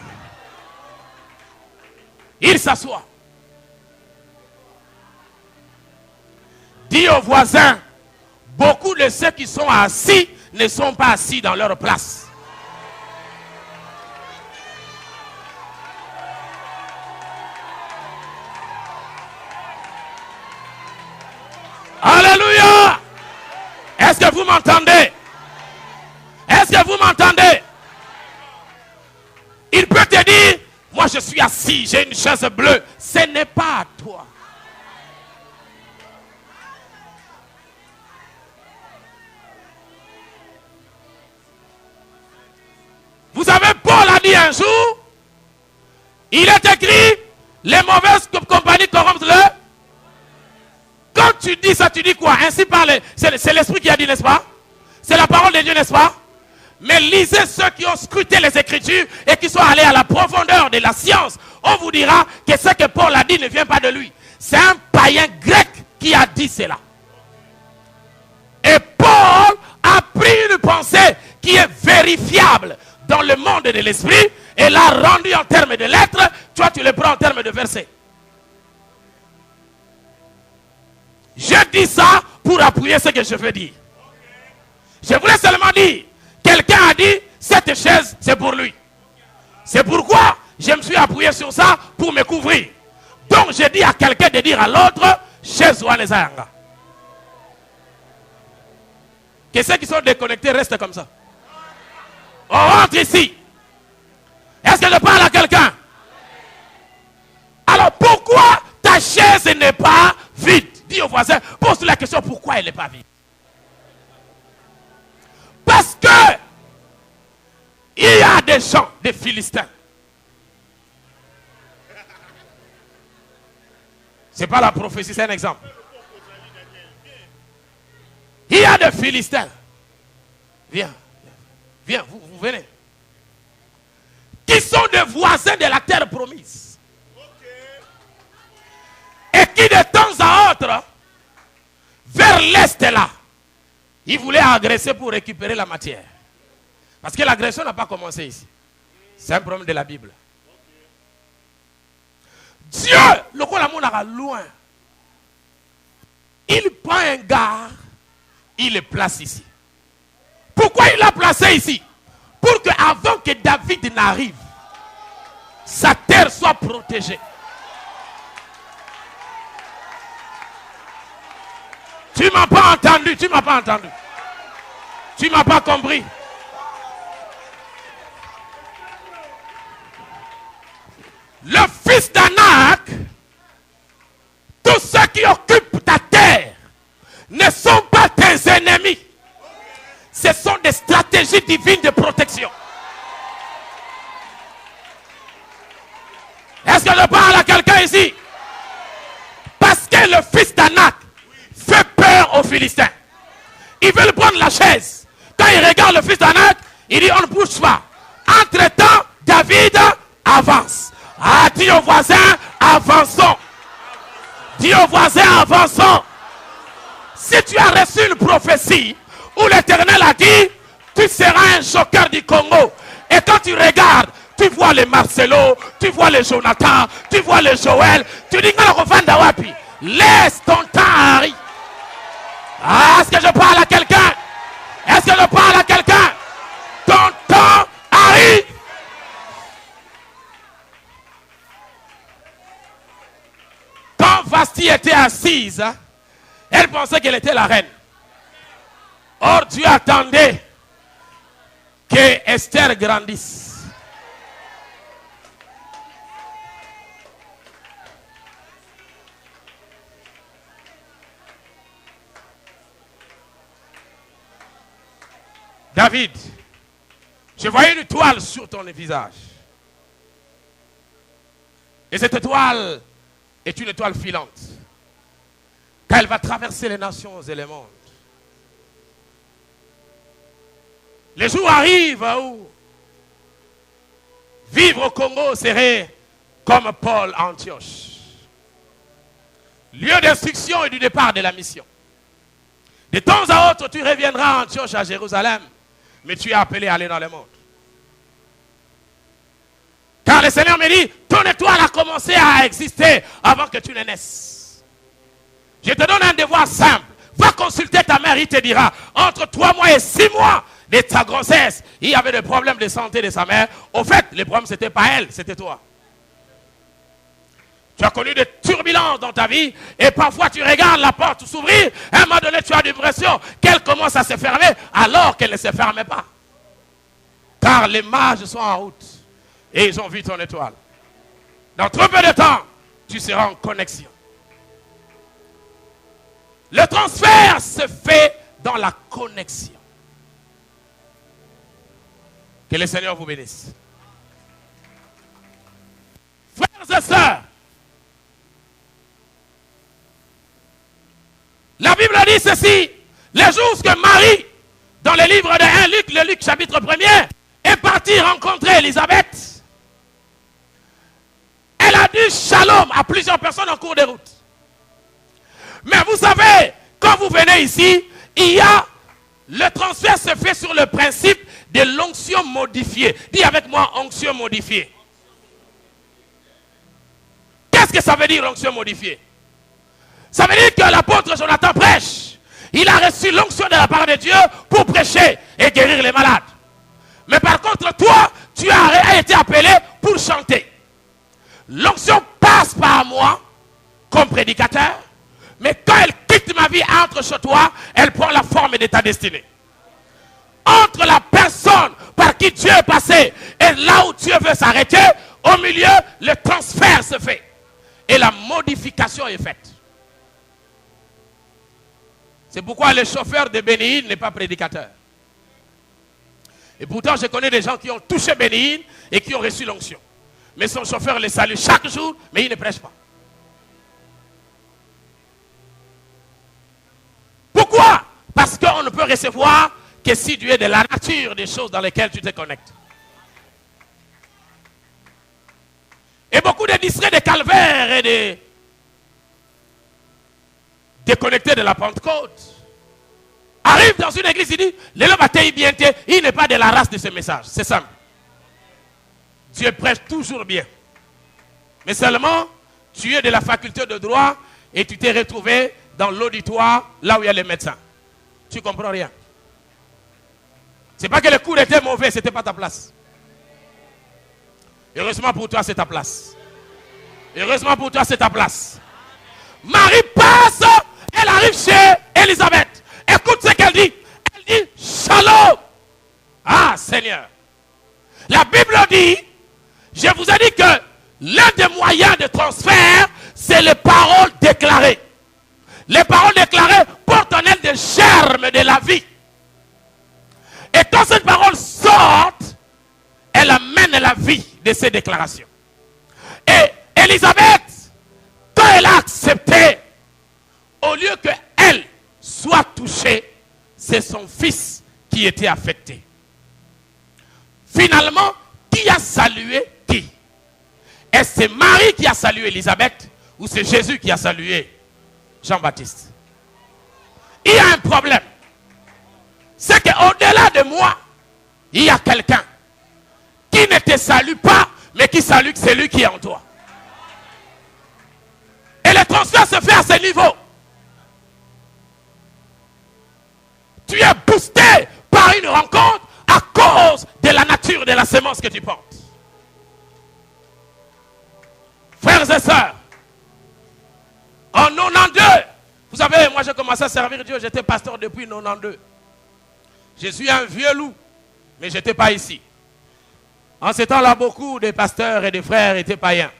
Il s'assoit. Dit aux voisins, beaucoup de ceux qui sont assis ne sont pas assis dans leur place. Alléluia! Est-ce que vous m'entendez? Est-ce que vous m'entendez? Il peut te dire, moi je suis assis, j'ai une chaise bleue. Ce n'est pas à toi. Vous savez, Paul a dit un jour, il est écrit, les mauvaises compagnies corrompent le... Quand tu dis ça, tu dis quoi? Ainsi parle, c'est l'Esprit qui a dit, n'est-ce pas? C'est la parole de Dieu, n'est-ce pas? Mais lisez ceux qui ont scruté les Écritures et qui sont allés à la profondeur de la science. On vous dira que ce que Paul a dit ne vient pas de lui. C'est un païen grec qui a dit cela. Et Paul a pris une pensée qui est vérifiable dans le monde de l'esprit et l'a rendue en termes de lettres. Toi, tu le prends en termes de versets. Je dis ça pour appuyer ce que je veux dire. Je voulais seulement dire, quelqu'un a dit, cette chaise, c'est pour lui. C'est pourquoi je me suis appuyé sur ça pour me couvrir. Donc, je dis à quelqu'un de dire à l'autre, chaise ou anezanga. Que ceux qui sont déconnectés restent comme ça. On rentre ici. Est-ce que je parle à quelqu'un? Alors, pourquoi ta chaise n'est pas vide? Dis au voisin, pose la question, pourquoi elle n'est pas vide? Parce que il y a des gens, des Philistins. Ce n'est pas la prophétie, c'est un exemple. Il y a des Philistins. Viens, viens, vous venez. Qui sont des voisins de la terre promise. Et qui de temps à autre, vers l'est là, ils voulaient agresser pour récupérer la matière. Parce que l'agression n'a pas commencé ici. C'est un problème de la Bible. Dieu, le roi l'amour n'a loin. Il prend un gars, il le place ici. Pourquoi il l'a placé ici? Pour que avant que David n'arrive, sa terre soit protégée. Tu ne m'as pas entendu, tu ne m'as pas entendu. Tu ne m'as pas compris. Le fils d'Anak, tous ceux qui occupent ta terre ne sont pas tes ennemis. Ce sont des stratégies divines de protection. Est-ce que je parle à quelqu'un ici? Parce que le fils d'Anak fait peur aux Philistins. Ils veulent prendre la chaise. Quand ils regardent le fils d'Anak, il dit on ne bouge pas. Entre-temps, David avance. Ah, dis aux voisins, avançons. Dis aux voisins, avançons. Si tu as reçu une prophétie où l'Éternel a dit, tu seras un joker du Congo. Et quand tu regardes, tu vois les Marcelo, tu vois les Jonathan, tu vois les Joël. Tu dis, laisse ton temps arriver. Ah, est-ce que je parle à quelqu'un? Est-ce que je parle à quelqu'un? Ton temps arrive. Quand Vasti était assise, elle pensait qu'elle était la reine. Or, Dieu attendait que Esther grandisse. David, je voyais une étoile sur ton visage. Et cette étoile est une étoile filante. Car elle va traverser les nations et les mondes. Les jours arrivent où vivre au Congo serait comme Paul à Antioche. Lieu d'instruction et du départ de la mission. De temps à autre, tu reviendras à Antioche, à Jérusalem. Mais tu es appelé à aller dans le monde. Car le Seigneur me dit, ton étoile a commencé à exister avant que tu ne naisses. Je te donne un devoir simple. Va consulter ta mère, il te dira, entre 3 mois et 6 mois de ta grossesse, il y avait des problèmes de santé de sa mère. Au fait, le problème, ce n'était pas elle, c'était toi. Tu as connu des turbulences dans ta vie et parfois tu regardes la porte s'ouvrir. À un moment donné, tu as l'impression qu'elle commence à se fermer alors qu'elle ne se fermait pas. Car les mages sont en route et ils ont vu ton étoile. Dans trop peu de temps, tu seras en connexion. Le transfert se fait dans la connexion. Que le Seigneur vous bénisse. Frères et sœurs, la Bible dit ceci, les jours que Marie, dans le livre de 1 Luc, le Luc chapitre 1er, est partie rencontrer Élisabeth. Elle a dit shalom à plusieurs personnes en cours de route. Mais vous savez, quand vous venez ici, le transfert se fait sur le principe de l'onction modifiée. Dis avec moi, onction modifiée. Qu'est-ce que ça veut dire, onction modifiée? Ça veut dire que l'apôtre Jonathan prêche. Il a reçu l'onction de la part de Dieu pour prêcher et guérir les malades. Mais par contre, toi, tu as été appelé pour chanter. L'onction passe par moi comme prédicateur. Mais quand elle quitte ma vie, entre chez toi, elle prend la forme de ta destinée. Entre la personne par qui Dieu est passé et là où Dieu veut s'arrêter, au milieu, le transfert se fait. Et la modification est faite. C'est pourquoi le chauffeur de Bénin n'est pas prédicateur. Et pourtant, je connais des gens qui ont touché Bénin et qui ont reçu l'onction. Mais son chauffeur les salue chaque jour, mais il ne prêche pas. recevoir que si tu es de la nature des choses dans lesquelles tu te connectes. Et beaucoup de distraits de calvaire et de déconnectés de la Pentecôte arrivent dans une église et disent, il n'est pas de la race de ce message. C'est simple. Dieu prêche toujours bien. Mais seulement, tu es de la faculté de droit et tu t'es retrouvé dans l'auditoire, là où il y a les médecins. Tu ne comprends rien. Ce n'est pas que le cours était mauvais, ce n'était pas ta place. Heureusement pour toi, c'est ta place. Heureusement pour toi, c'est ta place. Marie passe, elle arrive chez Élisabeth. Écoute ce qu'elle dit. Elle dit, shalom. Ah, Seigneur. La Bible dit, je vous ai dit que l'un des moyens de transfert, c'est les paroles déclarées. Les paroles déclarées portent en elles des germes de la vie. Et quand cette parole sort, elle amène la vie de ces déclarations. Et Élisabeth, quand elle a accepté, au lieu qu'elle soit touchée, c'est son fils qui était affecté. Finalement, qui a salué qui? Est-ce c'est Marie qui a salué Élisabeth ou c'est Jésus qui a salué Jean-Baptiste? Il y a un problème. C'est qu'au-delà de moi, il y a quelqu'un qui ne te salue pas, mais qui salue celui qui est en toi. Et le transfert se fait à ce niveau. Tu es boosté par une rencontre à cause de la nature de la sémence que tu portes. Frères et sœurs, en 92, vous savez, moi j'ai commencé à servir Dieu, j'étais pasteur depuis 92. Je suis un vieux loup, mais je n'étais pas ici. En ce temps-là, beaucoup de pasteurs et de frères étaient païens.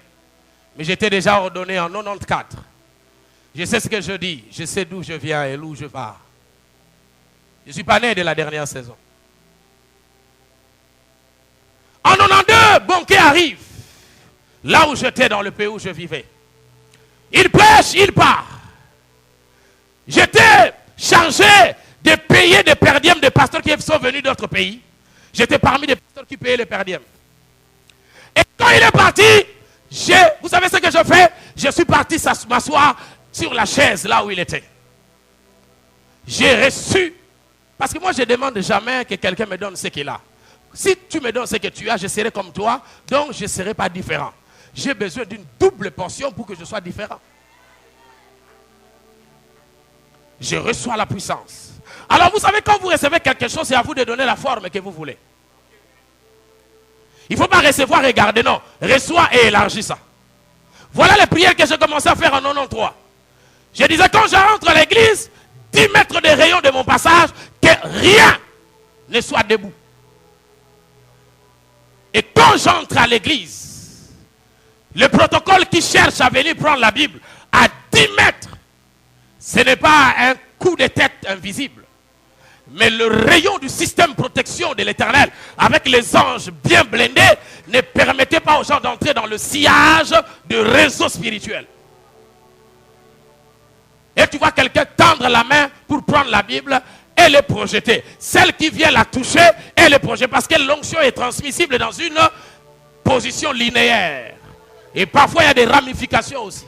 Mais j'étais déjà ordonné en 94. Je sais ce que je dis, je sais d'où je viens et d'où je pars. Je ne suis pas né de la dernière saison. En 92, Bonquet arrive. Là où j'étais, dans le pays où je vivais. Il prêche, il part. J'étais chargé de payer des perdièmes des pasteurs qui sont venus d'autres pays. J'étais parmi les pasteurs qui payaient les perdièmes. Et quand il est parti, vous savez ce que je fais? Je suis parti m'asseoir sur la chaise là où il était. J'ai reçu, parce que moi je ne demande jamais que quelqu'un me donne ce qu'il a. Si tu me donnes ce que tu as, je serai comme toi, donc je ne serai pas différent. J'ai besoin d'une double portion pour que je sois différent. Je reçois la puissance. Alors vous savez, quand vous recevez quelque chose, c'est à vous de donner la forme que vous voulez. Il ne faut pas recevoir et garder, non. Reçois et élargis ça. Voilà les prières que j'ai commencé à faire en 93. Je disais, quand j'entre à l'église, 10 mètres de rayon de mon passage, que rien ne soit debout. Et quand j'entre à l'église, le protocole qui cherche à venir prendre la Bible à 10 mètres, ce n'est pas un coup de tête invisible. Mais le rayon du système de protection de l'Éternel, avec les anges bien blindés, ne permettait pas aux gens d'entrer dans le sillage de réseau spirituel. Et tu vois quelqu'un tendre la main pour prendre la Bible et les projeter. Celle qui vient la toucher, elle les projette. Parce que l'onction est transmissible dans une position linéaire. Et parfois, il y a des ramifications aussi.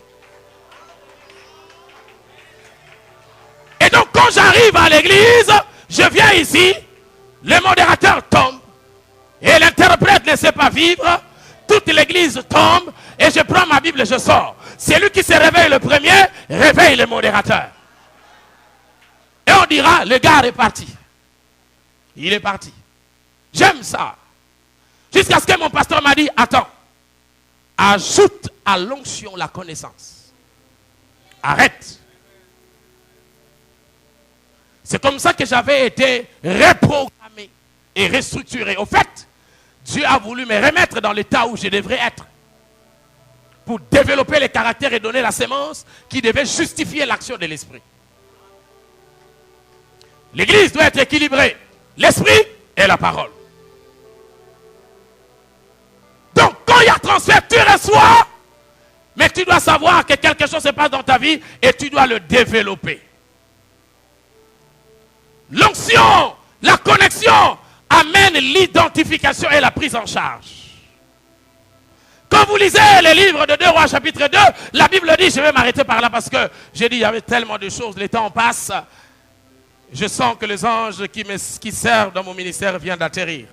Et donc, quand j'arrive à l'église, je viens ici, le modérateur tombe, et l'interprète ne sait pas vivre, toute l'église tombe, et je prends ma Bible et je sors. Celui qui se réveille le premier, réveille le modérateur. Et on dira, le gars est parti. Il est parti. J'aime ça. Jusqu'à ce que mon pasteur m'a dit, attends, ajoute à l'onction la connaissance. Arrête. C'est comme ça que j'avais été reprogrammé et restructuré. Au fait, Dieu a voulu me remettre dans l'état où je devrais être. Pour développer les caractères et donner la sémence qui devait justifier l'action de l'esprit. L'église doit être équilibrée. L'esprit et la parole. Donc, quand il y a transfert, tu reçois. Mais tu dois savoir que quelque chose se passe dans ta vie et tu dois le développer. L'onction, la connexion amène l'identification et la prise en charge. Quand vous lisez les livres de 2 Rois chapitre 2, la Bible dit, je vais m'arrêter par là parce que j'ai dit il y avait tellement de choses, le temps passe. Je sens que les anges qui servent dans mon ministère viennent d'atterrir.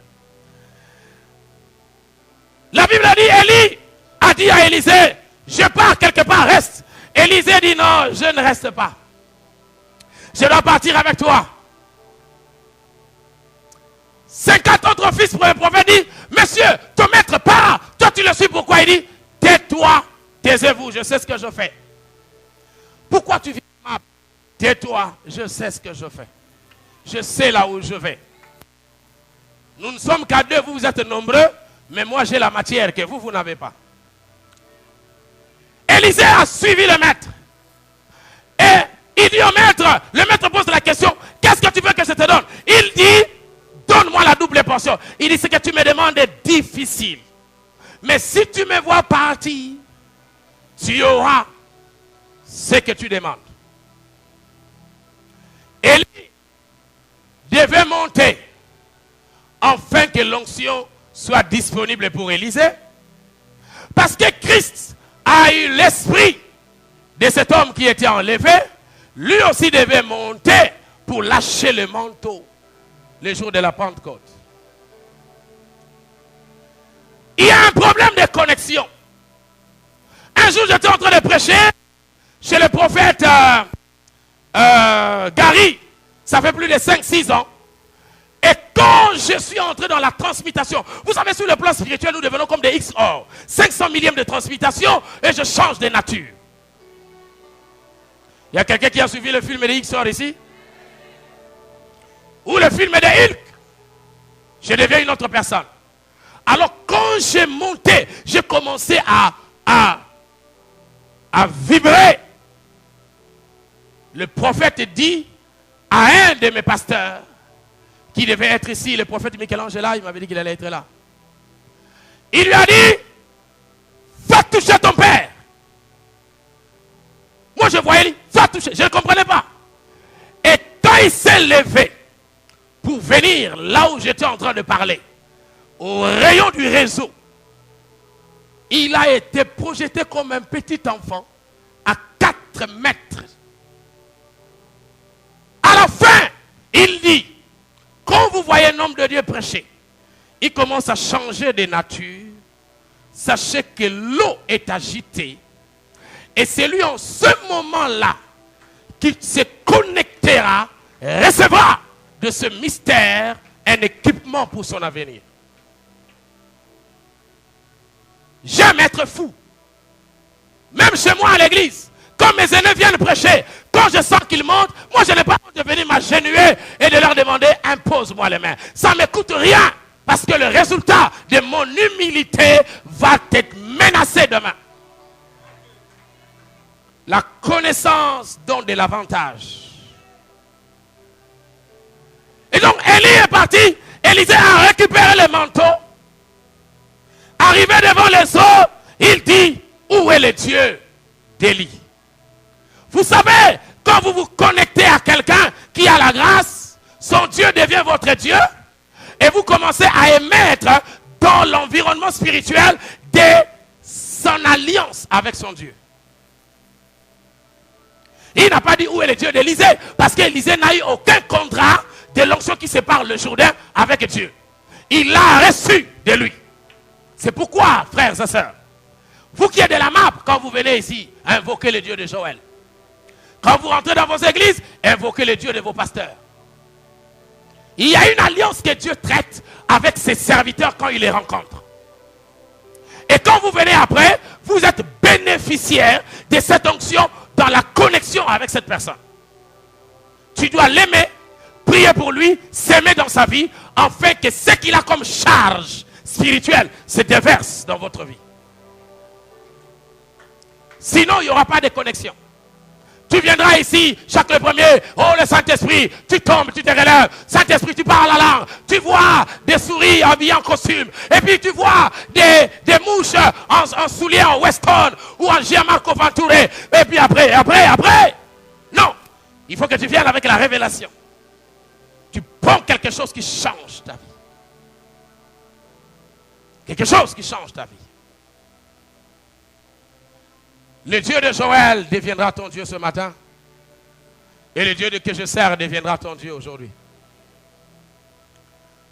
La Bible dit, Élie a dit à Élisée, je pars quelque part, reste. Élisée dit non, je ne reste pas. Je dois partir avec toi. 50 autres fils pour le prophète dit, monsieur, ton maître part. Toi tu le suis, pourquoi? Il dit, tais-toi, taisez-vous, je sais ce que je fais. Pourquoi tu viens? Tais-toi, je sais ce que je fais. Je sais là où je vais. Nous ne sommes qu'à 2, vous êtes nombreux, mais moi j'ai la matière que vous n'avez pas. Élisée a suivi le maître. Et il dit au maître, le maître pose la question, qu'est-ce que tu veux que je te donne? Il dit, donne-moi la double portion. Il dit, ce que tu me demandes est difficile. Mais si tu me vois partir, tu auras ce que tu demandes. Élie devait monter afin que l'onction soit disponible pour Élisée. Parce que Christ a eu l'esprit de cet homme qui était enlevé. Lui aussi devait monter pour lâcher le manteau le jour de la Pentecôte. Il y a un problème de connexion. Un jour, j'étais en train de prêcher chez le prophète Gary. Ça fait plus de 5-6 ans. Et quand je suis entré dans la transmutation, vous savez, sur le plan spirituel, nous devenons comme des XOR. 500 millièmes de transmutation et je change de nature. Il y a quelqu'un qui a suivi le film de XOR ici? Ou le film de Hulk? Je deviens une autre personne. Alors quand j'ai monté, j'ai commencé à vibrer. Le prophète dit à un de mes pasteurs qui devait être ici, le prophète Michel-Angela, il m'avait dit qu'il allait être là. Il lui a dit, va toucher ton père. Moi je voyais, va toucher, je ne comprenais pas. Et quand il s'est levé pour venir là où j'étais en train de parler, au rayon du réseau, il a été projeté comme un petit enfant à 4 mètres. À la fin, il dit, quand vous voyez un homme de Dieu prêcher, il commence à changer de nature. Sachez que l'eau est agitée. Et c'est lui en ce moment-là qui se connectera, recevra de ce mystère un équipement pour son avenir. J'aime être fou. Même chez moi à l'église, quand mes aînés viennent prêcher, quand je sens qu'ils montent, moi je n'ai pas honte de venir m'agenouiller et de leur demander, impose-moi les mains. Ça ne me coûte rien, parce que le résultat de mon humilité va être menacé demain. La connaissance donne de l'avantage. Et donc Élie est parti, Élisée a récupéré le manteau. Arrivé devant les eaux, il dit, où est le Dieu d'Élie? Vous savez, quand vous vous connectez à quelqu'un qui a la grâce, son Dieu devient votre Dieu et vous commencez à émettre dans l'environnement spirituel son alliance avec son Dieu. Il n'a pas dit où est le Dieu d'Élisée parce qu'Élisée n'a eu aucun contrat de l'onction qui sépare le Jourdain avec Dieu. Il l'a reçu de lui. C'est pourquoi, frères et sœurs, vous qui êtes de la MAP, quand vous venez ici, invoquez le Dieu de Joël. Quand vous rentrez dans vos églises, invoquez le Dieu de vos pasteurs. Il y a une alliance que Dieu traite avec ses serviteurs quand il les rencontre. Et quand vous venez après, vous êtes bénéficiaire de cette onction dans la connexion avec cette personne. Tu dois l'aimer, prier pour lui, s'aimer dans sa vie, afin que ce qu'il a comme charge spirituelle se déverse dans votre vie. Sinon, il n'y aura pas de connexion. Tu viendras ici, chaque le premier, oh le Saint-Esprit, tu tombes, tu te relèves, Saint-Esprit, tu parles la langue, tu vois des souris habillées en costume, et puis tu vois des mouches en souliers en Weston ou en Gianmarco Venturé, et puis après, non, il faut que tu viennes avec la révélation. bon quelque chose qui change ta vie. Quelque chose qui change ta vie. Le Dieu de Joël deviendra ton Dieu ce matin. Et le Dieu que je sers deviendra ton Dieu aujourd'hui.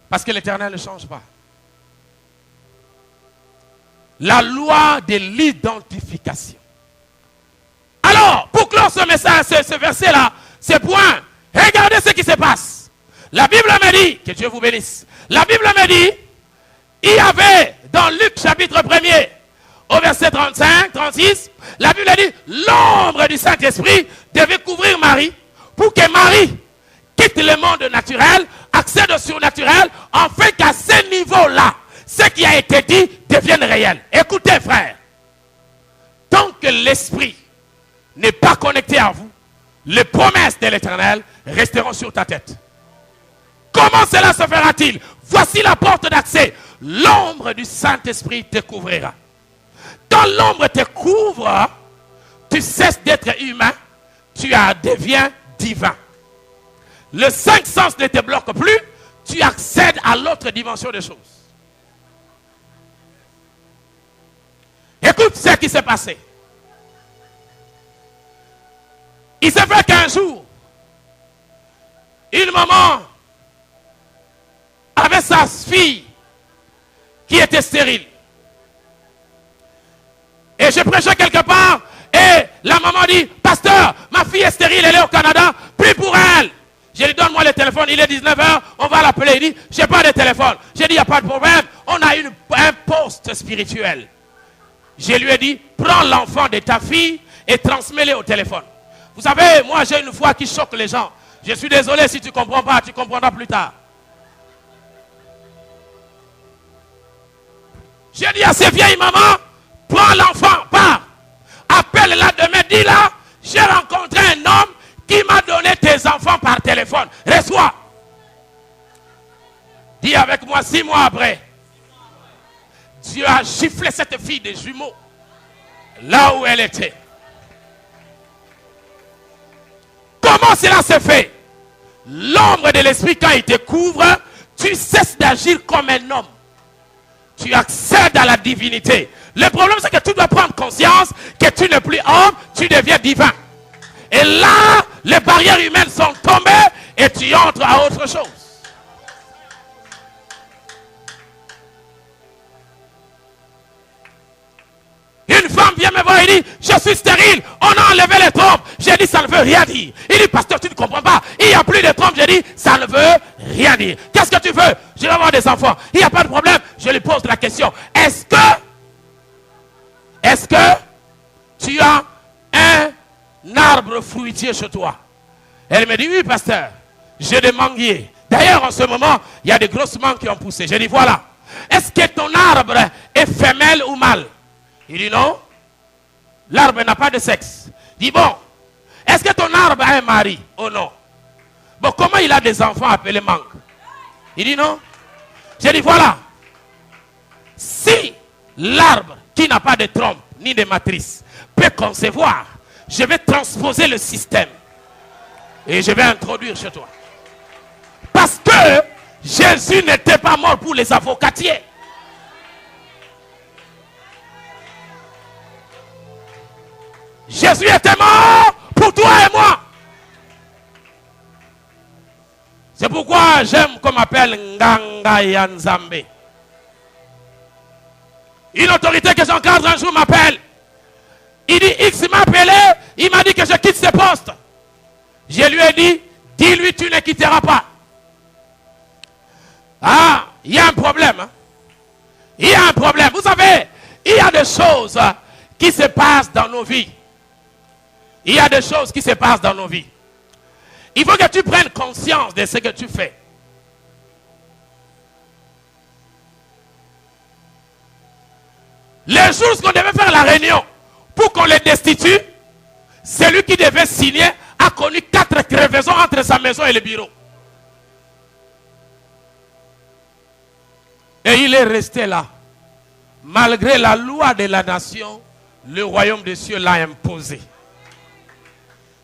Parce que l'Éternel ne change pas. La loi de l'identification. Alors, pour clore ce message, ce verset-là, ce point, regardez ce qui se passe. La Bible me dit, que Dieu vous bénisse. La Bible me dit, il y avait dans Luc chapitre 1er, au verset 35, 36, la Bible dit, l'ombre du Saint-Esprit devait couvrir Marie pour que Marie quitte le monde naturel, accède au surnaturel, afin qu'à ce niveau-là, ce qui a été dit devienne réel. Écoutez, frère, tant que l'esprit n'est pas connecté à vous, les promesses de l'Éternel resteront sur ta tête. Comment cela se fera-t-il? Voici la porte d'accès. L'ombre du Saint-Esprit te couvrira. Quand l'ombre te couvre, tu cesses d'être humain, tu deviens divin. Le cinq sens ne te bloque plus, tu accèdes à l'autre dimension des choses. Écoute ce qui s'est passé. Il s'est fait qu'un jour, une maman avait sa fille qui était stérile. Et je prêchais quelque part et la maman dit, pasteur, ma fille est stérile, elle est au Canada, prie pour elle. J'ai dit, donne-moi le téléphone, il est 19h, on va l'appeler. Il dit, j'ai pas de téléphone. J'ai dit, il n'y a pas de problème, on a un poste spirituel. Je lui ai dit, prends l'enfant de ta fille et transmets-le au téléphone. Vous savez, moi j'ai une foi qui choque les gens. Je suis désolé si tu ne comprends pas, tu comprendras plus tard. J'ai dit à ces vieilles mamans, prends l'enfant, pars. Appelle-la demain, dis-la, j'ai rencontré un homme qui m'a donné tes enfants par téléphone. Reçois. Dis avec moi, 6 mois après, Dieu a giflé cette fille des jumeaux là où elle était. Comment cela se fait? L'ombre de l'esprit, quand il te couvre, tu cesses d'agir comme un homme. Tu accèdes à la divinité. Le problème, c'est que tu dois prendre conscience que tu n'es plus homme, tu deviens divin. Et là, les barrières humaines sont tombées et tu entres à autre chose. Une femme vient me voir et dit, je suis stérile, on a enlevé les trompes. J'ai dit, ça ne veut rien dire. Il dit, pasteur, tu ne comprends pas. Il n'y a plus de trompes. J'ai dit, ça ne veut rien dire. Qu'est-ce que tu veux? Je vais avoir des enfants. Il n'y a pas de problème. Je lui pose la question. Est-ce que tu as un arbre fruitier chez toi? Elle me dit, oui, pasteur. J'ai des manguiers. D'ailleurs, en ce moment, il y a des grosses mangues qui ont poussé. J'ai dit, voilà. Est-ce que ton arbre est femelle ou mâle? Il dit non, l'arbre n'a pas de sexe. Il dit bon, est-ce que ton arbre a un mari? Oh non. Bon, comment il a des enfants appelés mangues? Il dit non. J'ai dit voilà, si l'arbre qui n'a pas de trompe ni de matrice peut concevoir, je vais transposer le système et je vais introduire chez toi. Parce que Jésus n'était pas mort pour les avocatiers. Jésus était mort pour toi et moi. C'est pourquoi j'aime qu'on m'appelle Nganga Yanzambe. Une autorité que j'encadre un jour m'appelle. Il dit, X m'a appelé, il m'a dit que je quitte ce poste. Je lui ai dit, dis-lui tu ne quitteras pas. Ah, il y a un problème. Hein? Il y a un problème. Vous savez, il y a des choses qui se passent dans nos vies. Il y a des choses qui se passent dans nos vies. Il faut que tu prennes conscience de ce que tu fais. Les jours qu'on devait faire la réunion pour qu'on les destitue, celui qui devait signer a connu 4 crevaisons entre sa maison et le bureau. Et il est resté là. Malgré la loi de la nation, le royaume des cieux l'a imposé.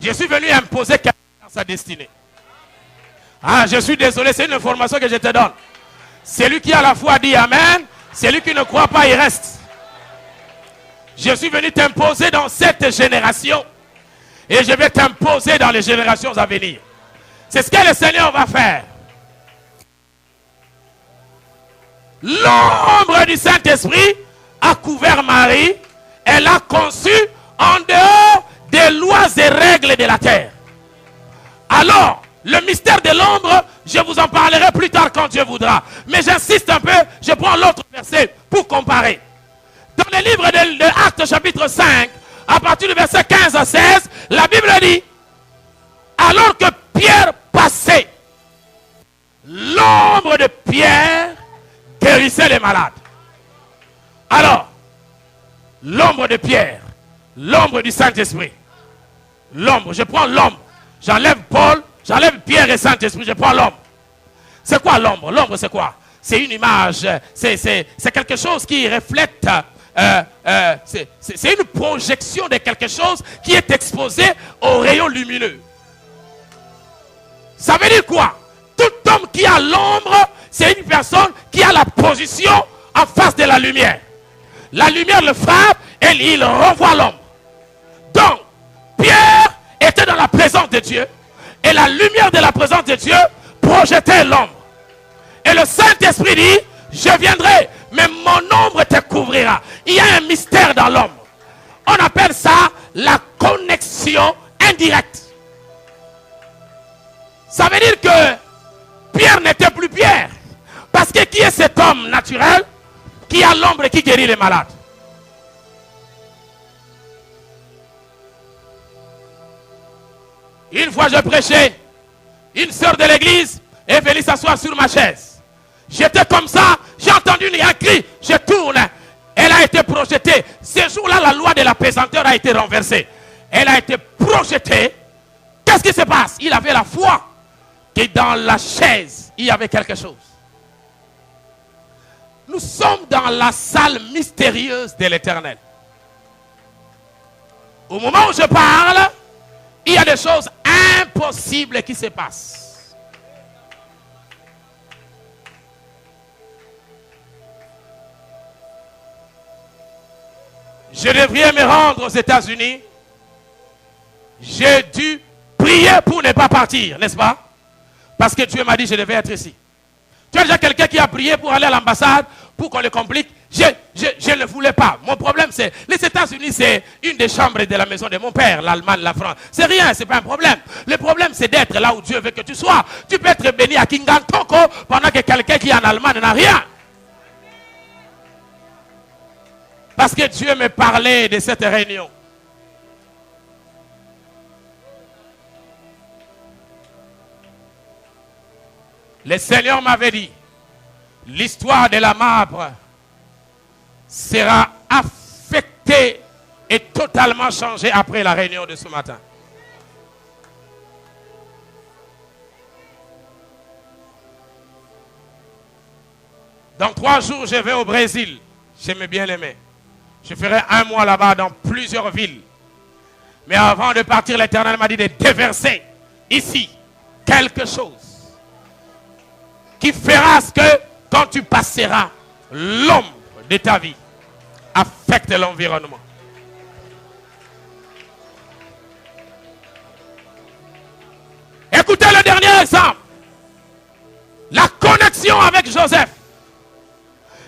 Je suis venu imposer quelqu'un dans sa destinée. Ah, je suis désolé, c'est une information que je te donne. Celui qui a la foi dit Amen. Celui qui ne croit pas, il reste. Je suis venu t'imposer dans cette génération. Et je vais t'imposer dans les générations à venir. C'est ce que le Seigneur va faire. L'ombre du Saint-Esprit a couvert Marie. Elle a conçu en dehors des lois et règles de la terre. Alors, le mystère de l'ombre, je vous en parlerai plus tard quand Dieu voudra. Mais j'insiste un peu, je prends l'autre verset pour comparer. Dans le livre de Actes chapitre 5, à partir du verset 15 à 16, la Bible dit, alors que Pierre passait, l'ombre de Pierre guérissait les malades. Alors, l'ombre de Pierre, l'ombre du Saint-Esprit, l'ombre, je prends l'ombre, j'enlève Paul, j'enlève Pierre et Saint-Esprit, je prends l'ombre. C'est quoi l'ombre? L'ombre c'est quoi? C'est une image, c'est quelque chose qui reflète, c'est une projection de quelque chose qui est exposé aux rayons lumineux. Ça veut dire quoi? Tout homme qui a l'ombre, c'est une personne qui a la position en face de la lumière. La lumière le frappe et il renvoie l'ombre. Donc, Pierre était dans la présence de Dieu et la lumière de la présence de Dieu projetait l'ombre. Et le Saint-Esprit dit, je viendrai, mais mon ombre te couvrira. Il y a un mystère dans l'ombre. On appelle ça la connexion indirecte. Ça veut dire que Pierre n'était plus Pierre. Parce que qui est cet homme naturel qui a l'ombre et qui guérit les malades? Une fois je prêchais, une sœur de l'église est venue s'asseoir sur ma chaise. J'étais comme ça, j'ai entendu un cri, je tourne. Elle a été projetée. Ce jour-là, la loi de la pesanteur a été renversée. Elle a été projetée. Qu'est-ce qui se passe? Il avait la foi que dans la chaise, il y avait quelque chose. Nous sommes dans la salle mystérieuse de l'Éternel. Au moment où je parle, il y a des choses impossibles qui se passent. Je devrais me rendre aux États-Unis. J'ai dû prier pour ne pas partir, n'est-ce pas? Parce que Dieu m'a dit que je devais être ici. Tu as déjà quelqu'un qui a prié pour aller à l'ambassade, pour qu'on le complique? Je ne voulais pas. Mon problème, c'est les États-Unis, c'est une des chambres de la maison de mon père, l'Allemagne, la France. C'est rien, c'est pas un problème. Le problème, c'est d'être là où Dieu veut que tu sois. Tu peux être béni à Kingantoko pendant que quelqu'un qui est en Allemagne n'a rien. Parce que Dieu me parlait de cette réunion. Le Seigneur m'avait dit, l'histoire de la marbre sera affectée et totalement changée après la réunion de ce matin. Dans 3 jours, je vais au Brésil. J'aime bien l'aimer. Je ferai 1 mois là-bas dans plusieurs villes. Mais avant de partir, l'Éternel m'a dit de déverser ici quelque chose qui fera ce que quand tu passeras, l'ombre de ta vie affecte l'environnement. Écoutez le dernier exemple. La connexion avec Joseph.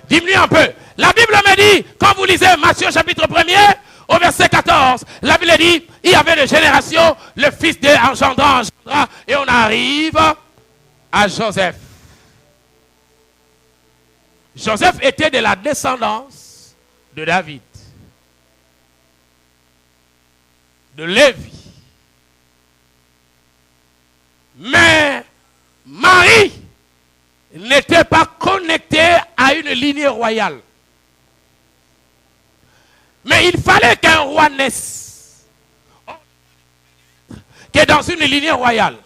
Diminue un peu. La Bible me dit, quand vous lisez Matthieu chapitre 1er, au verset 14, la Bible dit, il y avait une génération, le fils d'engendrant, et on arrive à Joseph. Joseph était de la descendance de David, de Lévi. Mais Marie n'était pas connectée à une lignée royale. Mais il fallait qu'un roi naisse, que dans une lignée royale.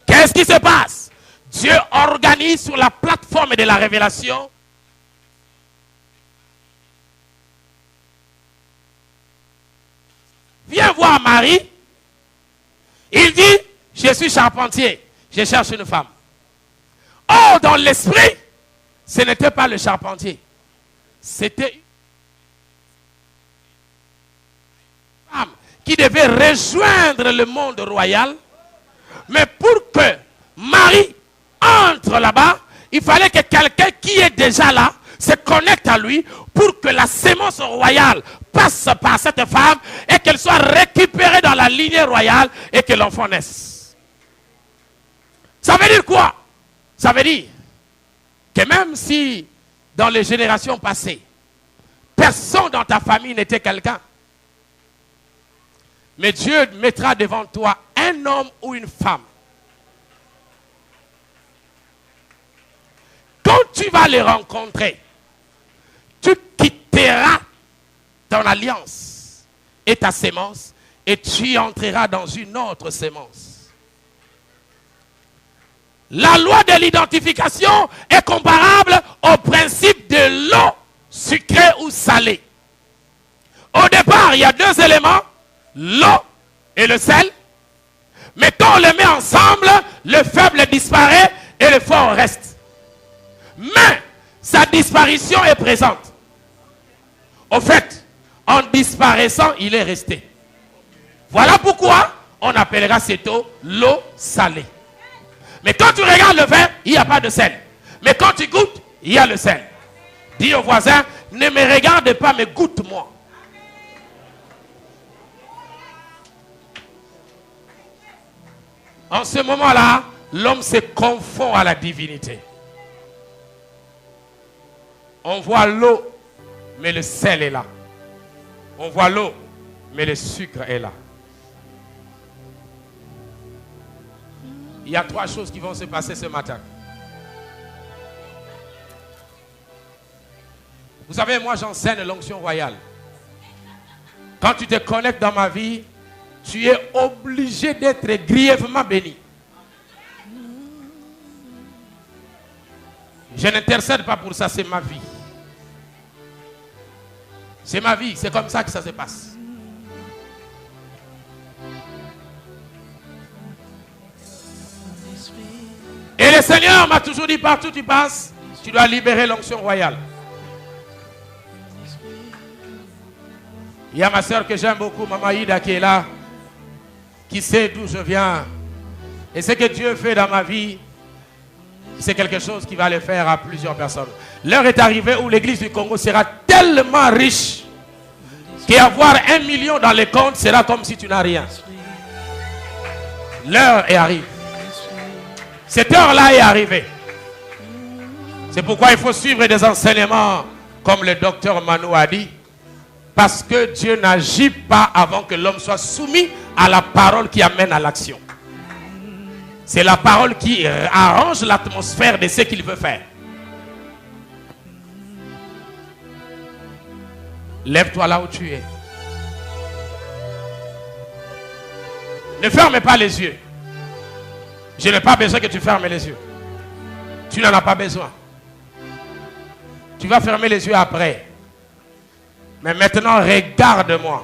Qu'est-ce qui se passe? Dieu organise sur la plateforme de la révélation viens voir Marie. Il dit, je suis charpentier. Je cherche une femme. Or, dans l'esprit, ce n'était pas le charpentier. C'était une femme qui devait rejoindre le monde royal. Mais pour que Marie entre là-bas, il fallait que quelqu'un qui est déjà là se connecte à lui pour que la sémence royale passe par cette femme et qu'elle soit récupérée dans la lignée royale et que l'enfant naisse. Ça veut dire quoi? Ça veut dire que même si dans les générations passées, personne dans ta famille n'était quelqu'un, mais Dieu mettra devant toi un homme ou une femme. Quand tu vas les rencontrer, tu quitteras ton alliance et ta sémence et tu entreras dans une autre sémence. La loi de l'identification est comparable au principe de l'eau sucrée ou salée. Au départ, il y a deux éléments, l'eau et le sel. Mais quand on les met ensemble, le faible disparaît et le fort reste. Mais sa disparition est présente. Au fait, en disparaissant, il est resté. Voilà pourquoi on appellera cette eau l'eau salée. Mais quand tu regardes le vin, il n'y a pas de sel. Mais quand tu goûtes, il y a le sel. Dis au voisin, ne me regarde pas, mais goûte-moi. En ce moment-là, l'homme se confond à la divinité. On voit l'eau, mais le sel est là. On voit l'eau, mais le sucre est là. Il y a trois choses qui vont se passer ce matin. Vous savez, moi j'enseigne l'onction royale. Quand tu te connectes dans ma vie, tu es obligé d'être grièvement béni. Je n'intercède pas pour ça, c'est ma vie. C'est ma vie, c'est comme ça que ça se passe. Et le Seigneur m'a toujours dit, partout où tu passes, tu dois libérer l'onction royale. Il y a ma soeur que j'aime beaucoup, Maman Ida, qui est là, qui sait d'où je viens. Et ce que Dieu fait dans ma vie, c'est quelque chose qui va le faire à plusieurs personnes. L'heure est arrivée où l'église du Congo sera tellement riche qu'avoir 1 million dans les comptes sera comme si tu n'as rien. L'heure est arrivée. Cette heure-là est arrivée. C'est pourquoi il faut suivre des enseignements comme le docteur Manu a dit. Parce que Dieu n'agit pas avant que l'homme soit soumis à la parole qui amène à l'action. C'est la parole qui arrange l'atmosphère de ce qu'il veut faire. Lève-toi là où tu es. Ne ferme pas les yeux. Je n'ai pas besoin que tu fermes les yeux. Tu n'en as pas besoin. Tu vas fermer les yeux après. Mais maintenant, regarde-moi.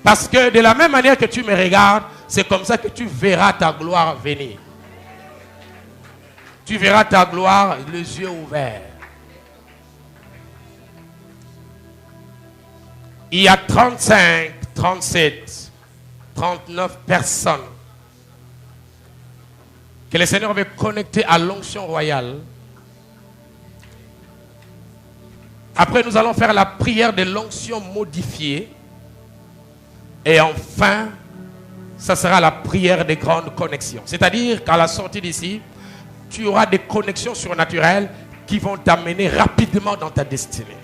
Parce que de la même manière que tu me regardes, c'est comme ça que tu verras ta gloire venir. Tu verras ta gloire les yeux ouverts. Il y a 35, 37, 39 personnes que le Seigneur veut connecter à l'onction royale. Après, nous allons faire la prière de l'onction modifiée. Et enfin, ça sera la prière des grandes connexions. C'est-à-dire qu'à la sortie d'ici, tu auras des connexions surnaturelles qui vont t'amener rapidement dans ta destinée.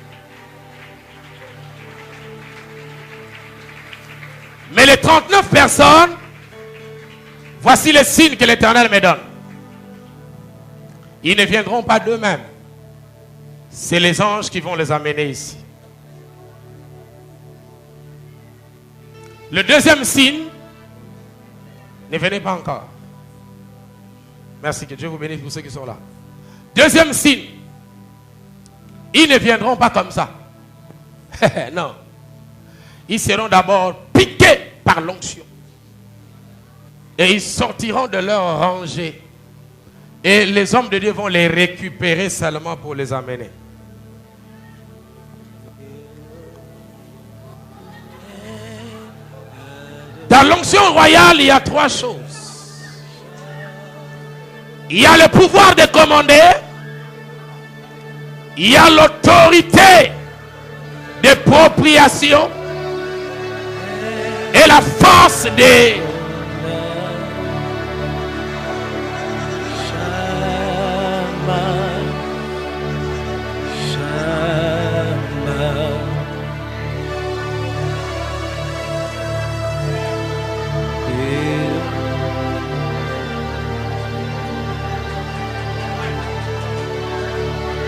Mais les 39 personnes, voici les signes que l'Éternel me donne. Ils ne viendront pas d'eux-mêmes. C'est les anges qui vont les amener ici. Le deuxième signe, ne venez pas encore. Merci, que Dieu vous bénisse pour ceux qui sont là. Deuxième signe, ils ne viendront pas comme ça. Non. Ils seront d'abord piqués par l'onction. Et ils sortiront de leur rangée. Et les hommes de Dieu vont les récupérer seulement pour les amener. Dans l'onction royale, il y a 3 choses. Il y a le pouvoir de commander. Il y a l'autorité d'appropriation. Et la force de...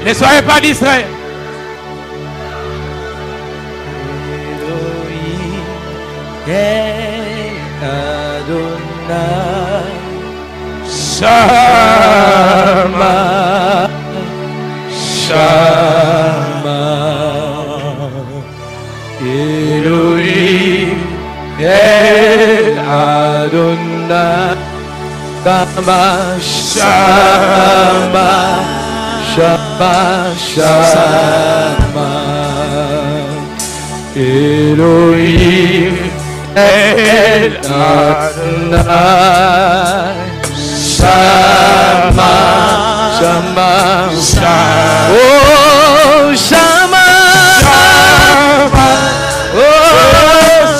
Ne soyez pas distraits. Shama, Shama, Elohim, El Adonai, Shama, Shama, Shama, Shama, Elohim, El Adonai, Shama, Shama, Shama, oh Shama, Shama, oh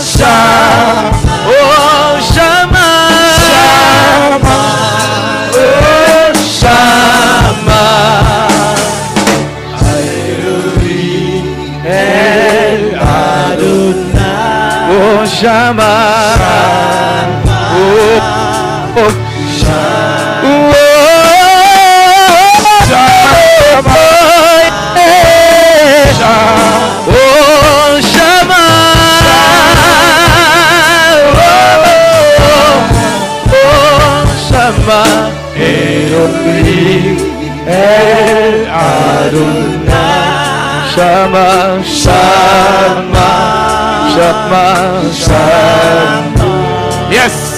Shama, oh Shama, Shama, oh Shama, Elohim, El Adonai, oh Shama, oh Shama, Shama, Shama, Shama. Yes.